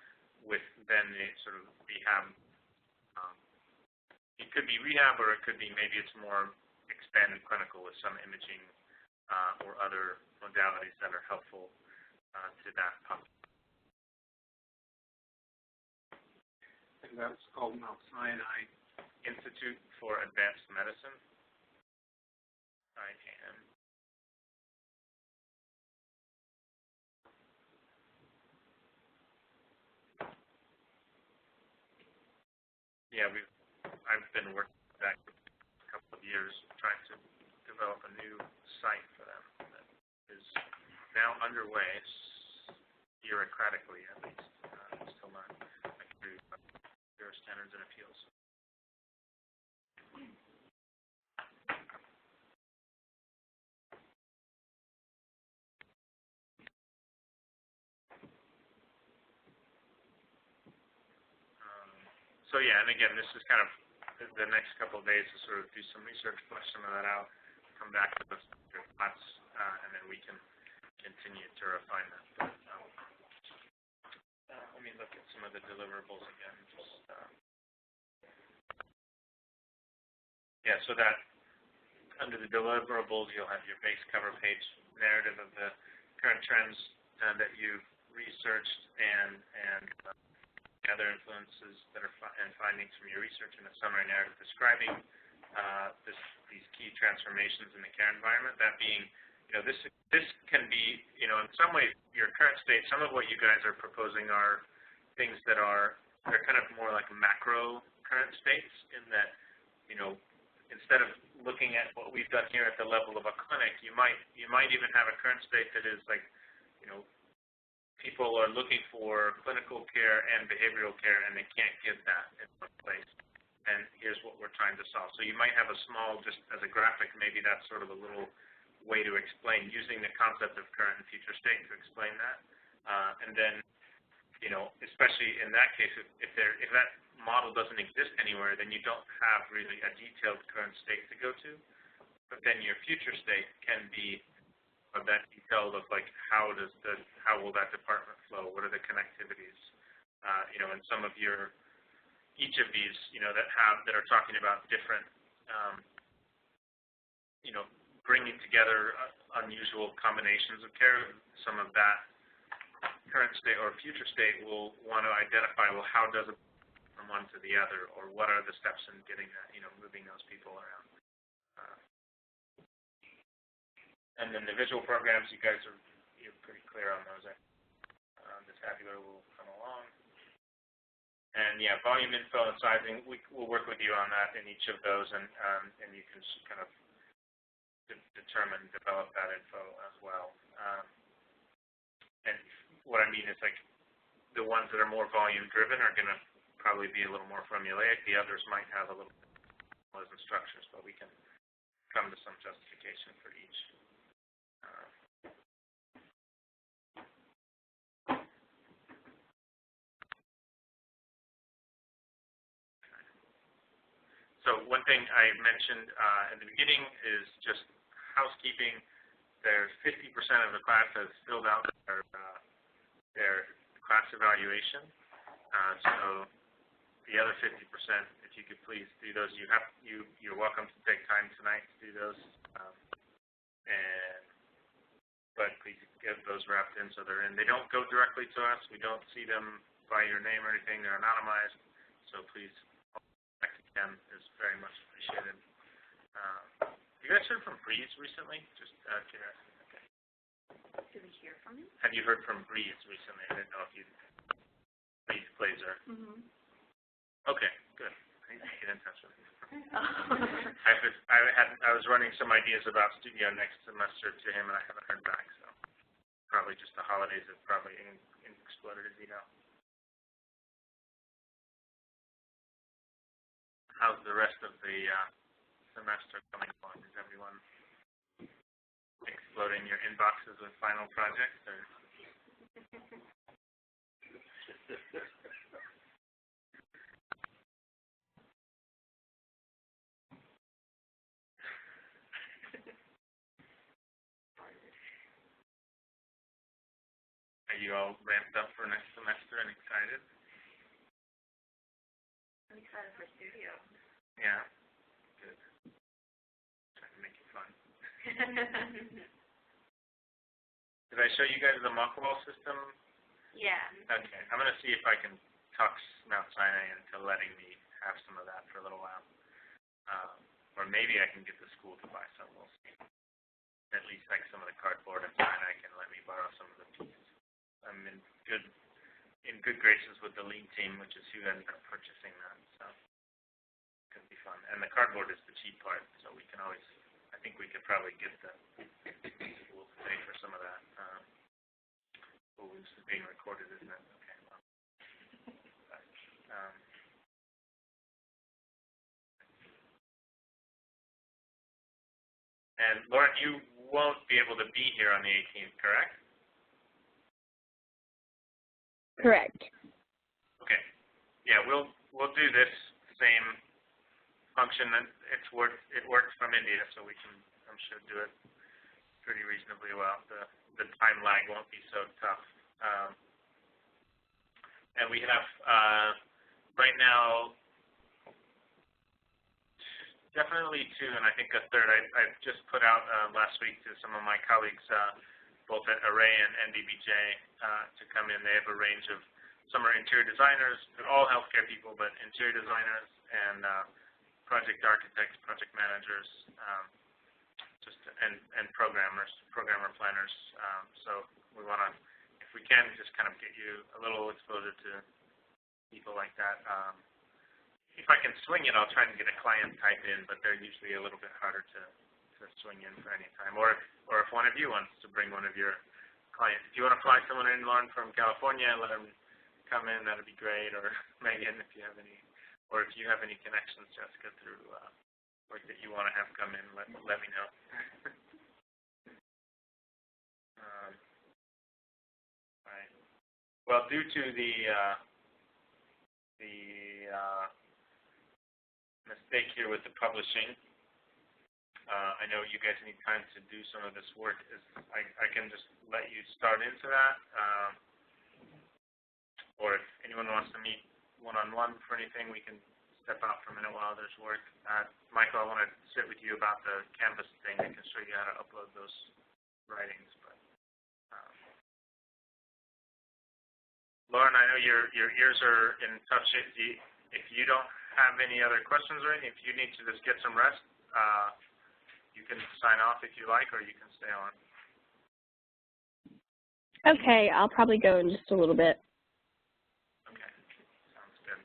with then the sort of rehab. It could be rehab, or it could be maybe it's more expanded clinical with some imaging or other modalities that are helpful to that population. And that's called Mount Sinai Institute for Advanced Medicine. IAM. Yeah, I've been working with that for a couple of years, trying to develop a new site for them that is now underway, bureaucratically at least. It's still not like a Standards and Appeals. So yeah, and again, this is kind of the next couple of days to sort of do some research, flesh some of that out, come back with your thoughts, and then we can continue to refine that. But, let me look at some of the deliverables again. Yeah, so that under the deliverables, you'll have your base cover page narrative of the current trends that you've researched and other influences that are and findings from your research, and a summary narrative describing these key transformations in the care environment. That being, this can be, in some ways, your current state. Some of what you guys are proposing are things that they're kind of more like macro current states, in that, instead of looking at what we've done here at the level of a clinic, you might even have a current state that is like, people are looking for clinical care and behavioral care, and they can't get that in one place. And here's what we're trying to solve. So you might have a small, just as a graphic, maybe that's sort of a little way to explain, using the concept of current and future state to explain that. And then, especially in that case, if that model doesn't exist anywhere, then you don't have really a detailed current state to go to. But then your future state can be of that detail of like how will that department flow? What are the connectivities? And some of each of these, that are talking about different, bringing together unusual combinations of care. Some of that current state or future state will want to identify, well, how does it from one to the other, or what are the steps in getting that, moving those people around. And then the visual programs, you're pretty clear on those. The tabular will come along. And yeah, volume info and sizing, we'll work with you on that in each of those, and you can kind of develop that info as well. And what I mean is, like, the ones that are more volume driven are going to probably be a little more formulaic. The others might have a little bit more structures, but we can come to some justification for each. So one thing I mentioned in the beginning is just housekeeping. There's 50% of the class has filled out their class evaluation. So the other 50%, if you could please do those, you're welcome to take time tonight to do those. But please get those wrapped in so they're in. They don't go directly to us. We don't see them by your name or anything. They're anonymized. So please, again, is very much appreciated. You guys heard from Breeze recently? Just out of curiosity. Okay. Did we hear from him? Have you heard from Breeze recently? I didn't know if you... Breeze Glazer. Mm-hmm. Okay, good. I need to get in touch with him. I was running some ideas about studio next semester to him, and I haven't heard back, so probably just the holidays have probably exploded his email. How's the rest of the semester coming along? Is everyone exploding your inboxes with final projects? Or? Are you all ramped up for next semester and excited? I'm excited for studio. Yeah. Good. Trying to make it fun. Did I show you guys the mock wall system? Yeah. Okay. I'm going to see if I can talk Mount Sinai into letting me have some of that for a little while. Or maybe I can get the school to buy some. We'll see. At least like some of the cardboard and Sinai can let me borrow some of the pieces. I'm in good graces with the lead team, which is who ended up purchasing that. So it could be fun. And the cardboard is the cheap part, so we can always, I think we could probably get the school to pay for some of that. This is being recorded, isn't it? Okay, well. And Lauren, you won't be able to be here on the 18th, correct? Correct. Okay. Yeah, we'll do this same function. And it works from India, so we can, I'm sure, do it pretty reasonably well. The time lag won't be so tough. And we have right now definitely two, and I think a third. I just put out last week to some of my colleagues, both at Array and NDBJ, to come in. They have a range of, some are interior designers, all healthcare people, but interior designers and project architects, project managers, and programmer planners. So we want to, if we can, just kind of get you a little exposure to people like that. If I can swing it, I'll try and get a client type in, but they're usually a little bit harder to swing in for any time. Or if one of you wants to bring one of your clients. If you want to fly someone in, Lauren, from California, let them come in, that'd be great. Or Megan, if you have any, or if you have any connections, Jessica, through work that you want to have come in, let me know. Right. Well, due to the mistake here with the publishing, I know you guys need time to do some of this work. I can just let you start into that, or if anyone wants to meet one-on-one for anything, we can step out for a minute while there's work. Michael, I want to sit with you about the Canvas thing. I can show you how to upload those writings. But Lauren, I know your ears are in tough shape. If you don't have any other questions or anything, if you need to just get some rest, you can sign off if you like, or you can stay on. Okay, I'll probably go in just a little bit. Okay, sounds good.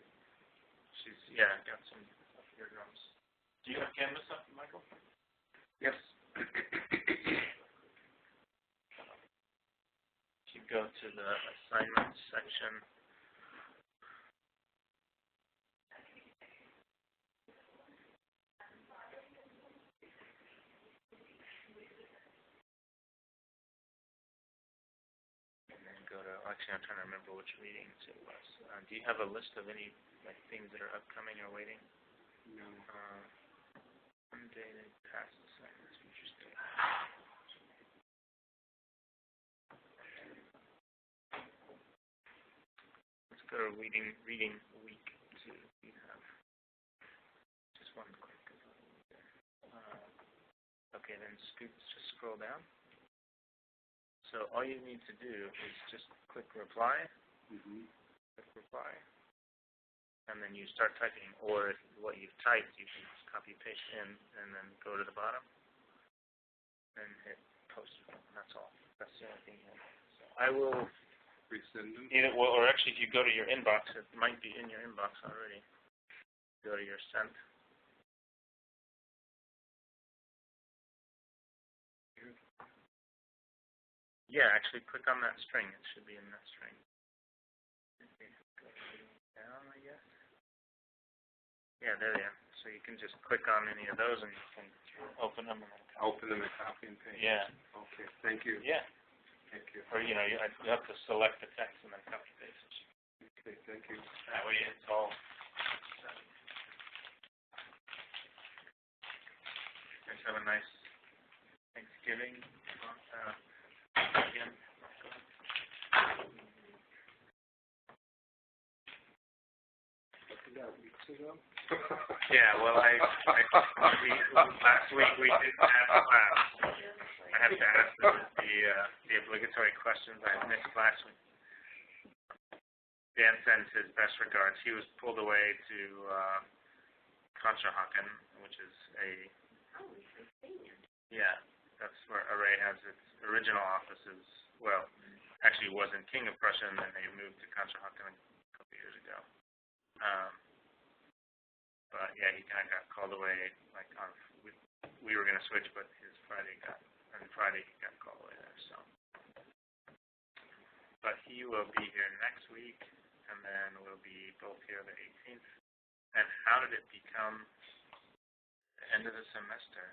Yeah, got some eardrums. Do you have Canvas up, Michael? Yes. If you go to the assignments section. Actually, I'm trying to remember which meetings it was. Do you have a list of any things that are upcoming or waiting? No. Undated past assignments, future state. Let's go to reading week 2. We have just one quick. Okay, then just scroll down. So all you need to do is just click reply, click reply, and then you start typing. Or if what you've typed, you can just copy paste in, and then go to the bottom, and hit post. That's all. That's the only thing here. So I will resend them. Or actually, if you go to your inbox, it might be in your inbox already. Go to your sent. Yeah, actually click on that string. It should be in that string. Go down, I guess. Yeah, there you are. So you can just click on any of those and you can open them and then copy. Open them and copy and paste. Yeah. Okay, thank you. Yeah. Thank you. Or, you have to select the text and then copy paste. Okay, thank you. That way it's all set. Guys have a nice Thanksgiving. Again. Weeks ago? Yeah, well, last week we didn't have class. I have to ask the obligatory questions I missed last week. Dan sends his best regards. He was pulled away to Conshohocken, which is that's where Array has its original offices. Well, actually it was in King of Prussia, and then they moved to Conshohocken a couple years ago. But yeah, he kind of got called away. We were going to switch, but Friday he got called away there. So, but he will be here next week, and then we'll be both here the 18th. And how did it become the end of the semester?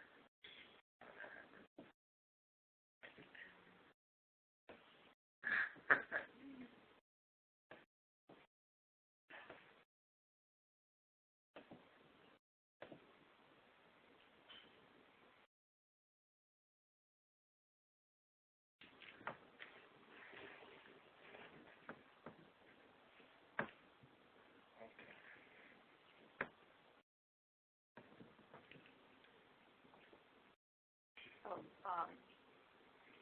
also,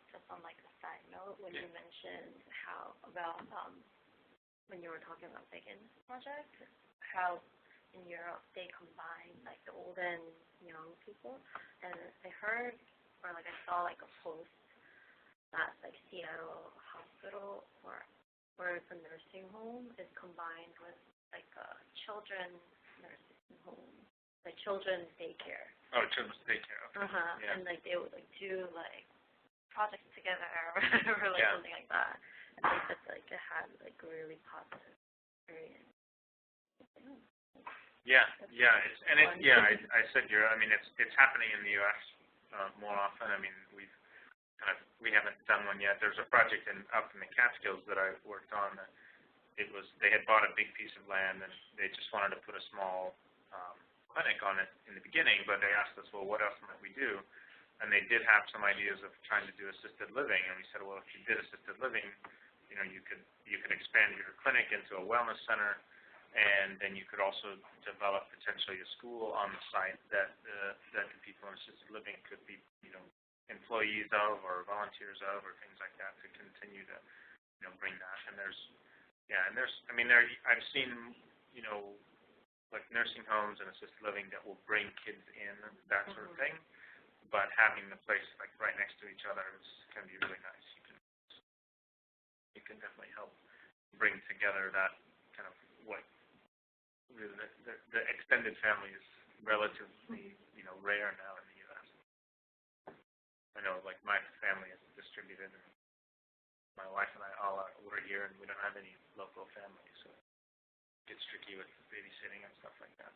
just on like a side note, when you mentioned how about when you were talking about Biggins project, how in Europe they combine like the old and young people, and I heard or like I saw like a post that like Seattle Hospital or the nursing home is combined with like a children's nursing home, like children's daycare. Oh, children's daycare. Okay. Yeah. And like they would like do like projects together or like something like that. I think that's like it had like a really positive experience. Yeah, I said I mean, it's happening in the U.S. More often. I mean, we haven't done one yet. There's a project up in the Catskills that I worked on. They had bought a big piece of land and they just wanted to put a small clinic on it in the beginning, but they asked us, well, what else might we do? And they did have some ideas of trying to do assisted living, and we said, well, if you did assisted living, you could expand your clinic into a wellness center, and then you could also develop potentially a school on the site that the people in assisted living could be, employees of or volunteers of or things like that to continue to, bring that. And I've seen, like nursing homes and assisted living that will bring kids in, that sort of thing. But having the place like right next to each other can be really nice. You can definitely help bring together that kind of what really the extended family is relatively rare now in the U.S. I know like my family is distributed, and my wife and I we're here, and we don't have any local family, so it gets tricky with babysitting and stuff like that.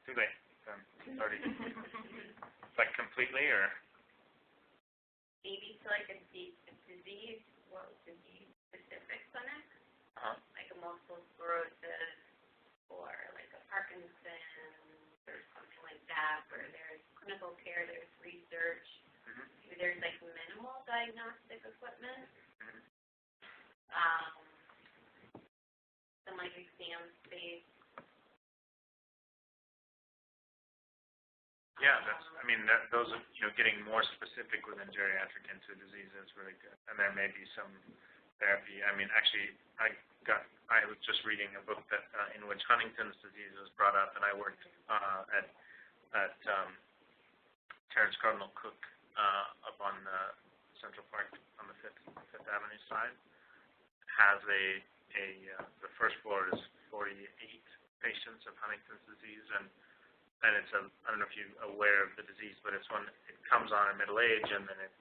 Too late. Already. Like completely, or? Maybe to like a disease-specific clinic, like a multiple sclerosis or like a Parkinson's or something like that, where there's clinical care, there's research, maybe there's like minimal diagnostic equipment, some like exam space. Yeah, those are, getting more specific within geriatric into disease is really good. And there may be some therapy. I mean, actually, I was just reading a book that in which Huntington's disease was brought up, and I worked at Terrence Cardinal Cook up on Central Park on the Fifth Avenue side. Has the first floor is 48 patients of Huntington's disease, and it's I don't know if you're aware of the disease, but it comes on in middle age, and then it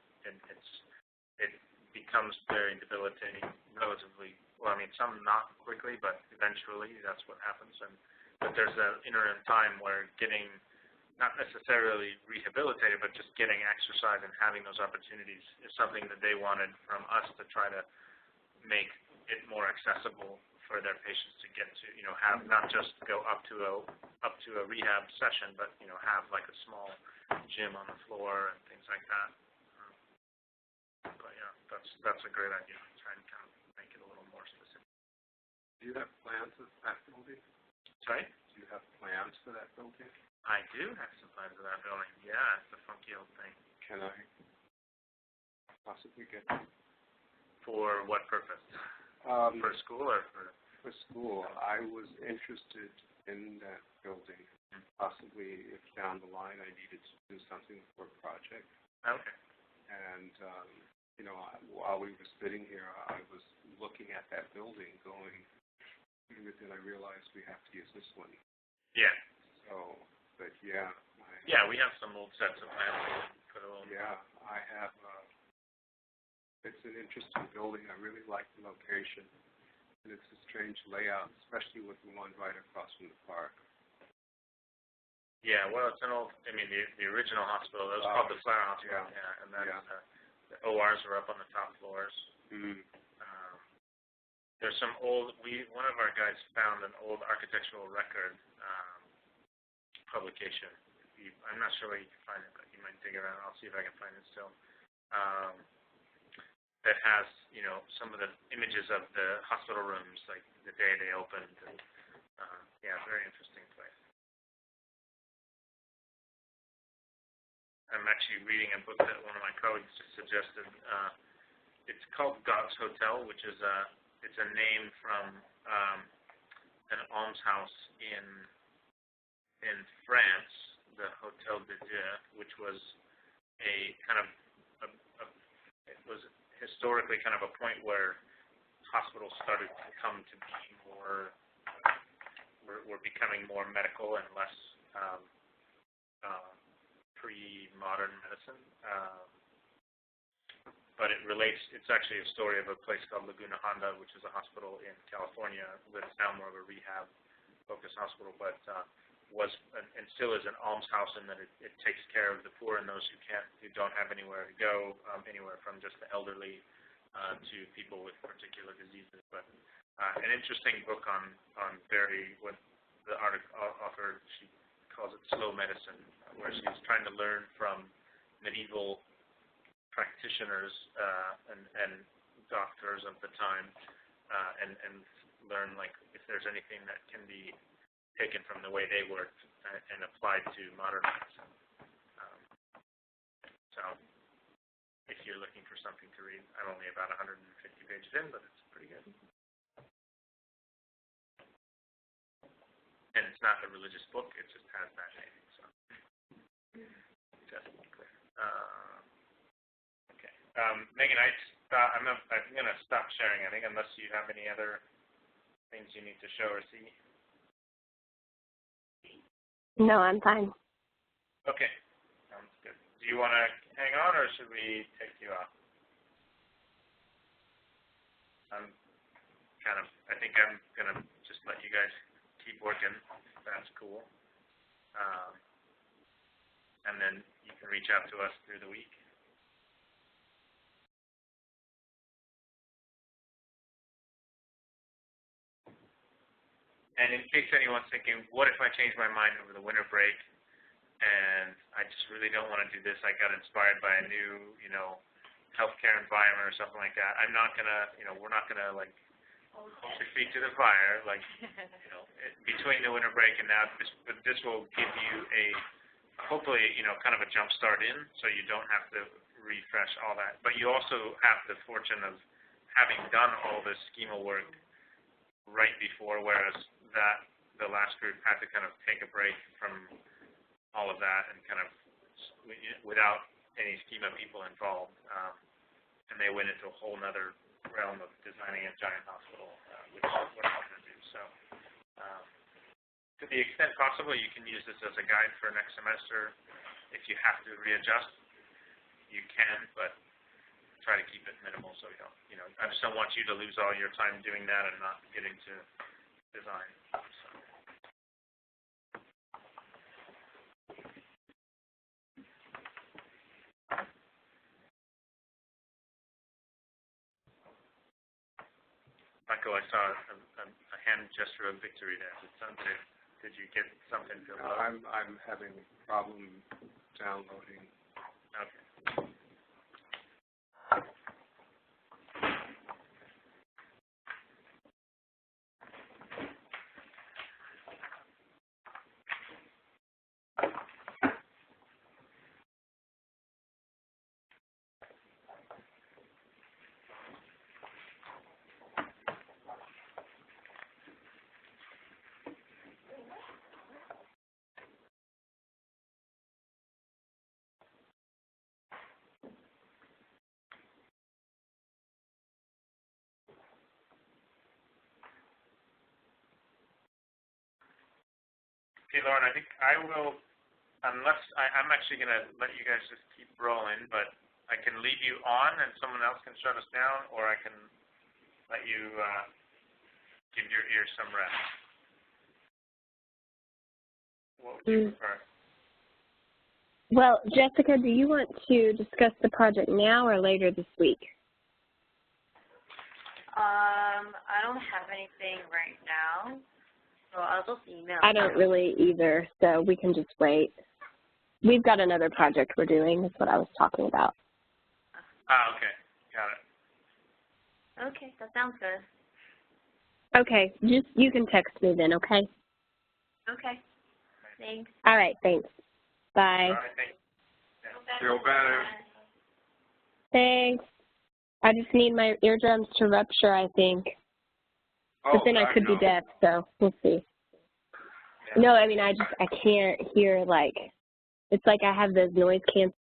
becomes very debilitating relatively. Well, I mean, some not quickly, but eventually that's what happens. But there's an interim time where getting not necessarily rehabilitated, but just getting exercise and having those opportunities is something that they wanted from us to try to make it more accessible for their patients to get to, have not just go up to a rehab session, but have like a small gym on the floor and things like that. But yeah, that's a great idea. Try and kind of make it a little more specific. Do you have plans for that building? Sorry? Do you have plans for that building? I do have some plans for that building. Yeah, it's a funky old thing. Can I possibly get? For what purpose? For school or for? For school. I was interested in that building. Possibly, if down the line I needed to do something for a project. Okay. And while we were sitting here, I was looking at that building, going, and then I realized we have to use this one. Yeah. So, but yeah. We have some old sets of plans. Yeah, I have. It's an interesting building. I really like the location. And it's a strange layout, especially with the one right across from the park. Yeah, well, it's an old, the original hospital, that was called the Flower Hospital, and then the ORs were up on the top floors. there's some old, one of our guys found an old architectural record publication. I'm not sure where you can find it, but you might dig around. I'll see if I can find it still. That has, some of the images of the hospital rooms, like the day they opened. And, yeah, very interesting place. I'm actually reading a book that one of my colleagues just suggested. It's called God's Hotel, which is it's a name from an almshouse in France, the Hotel de Dieu, which was a kind of it was historically kind of a point where hospitals started to come to be more were becoming more medical and less pre-modern medicine. But it's actually a story of a place called Laguna Honda, which is a hospital in California that's now more of a rehab-focused hospital, but was and still is an almshouse in that it takes care of the poor and those who don't have anywhere to go, anywhere from just the elderly to people with particular diseases. But an interesting book on what the author, she calls it slow medicine, where she's trying to learn from medieval practitioners and doctors of the time and learn if there's anything that can be taken from the way they worked and applied to modern medicine. So if you're looking for something to read, I'm only about 150 pages in, but it's pretty good. And it's not a religious book, it just has that name. So just to be clear. Okay. Megan, I'm going to stop sharing, I think, unless you have any other things you need to show or see. No, I'm fine. Okay, sounds good. Do you want to hang on, or should we take you off? I think I'm going to just let you guys keep working. That's cool. And then you can reach out to us through the week. And in case anyone's thinking, what if I change my mind over the winter break and I just really don't want to do this, I got inspired by a new, healthcare environment or something like that, I'm not going to, we're not going to, hold your feet to the fire, between the winter break and now, this will give you hopefully, kind of a jump start in, so you don't have to refresh all that. But you also have the fortune of having done all this schema work right before, whereas the last group had to kind of take a break from all of that and kind of without any schema people involved, and they went into a whole other realm of designing a giant hospital, which we're not going to do. So, to the extent possible, you can use this as a guide for next semester. If you have to readjust, you can, but try to keep it minimal so you don't, I just don't want you to lose all your time doing that and not get into design. So. Michael, I saw a hand gesture of victory there. Did you get something to load? I'm having a problem downloading. Okay. Okay, Lauren, I think I will, unless I'm actually going to let you guys just keep rolling, but I can leave you on and someone else can shut us down, or I can let you give your ears some rest. What would you prefer? Well, Jessica, do you want to discuss the project now or later this week? I don't have anything right now, so I'll just email. I don't really either, so we can just wait. We've got another project we're doing. That's what I was talking about. Okay. Got it. Okay, that sounds good. Okay, just you can text me then, okay? Okay. Thanks. All right, thanks. Bye. All right, thanks. Feel better. Thanks. I just need my eardrums to rupture, I think. But then I could be deaf, so we'll see. No, I mean, I can't hear, like, it's like I have those noise cancel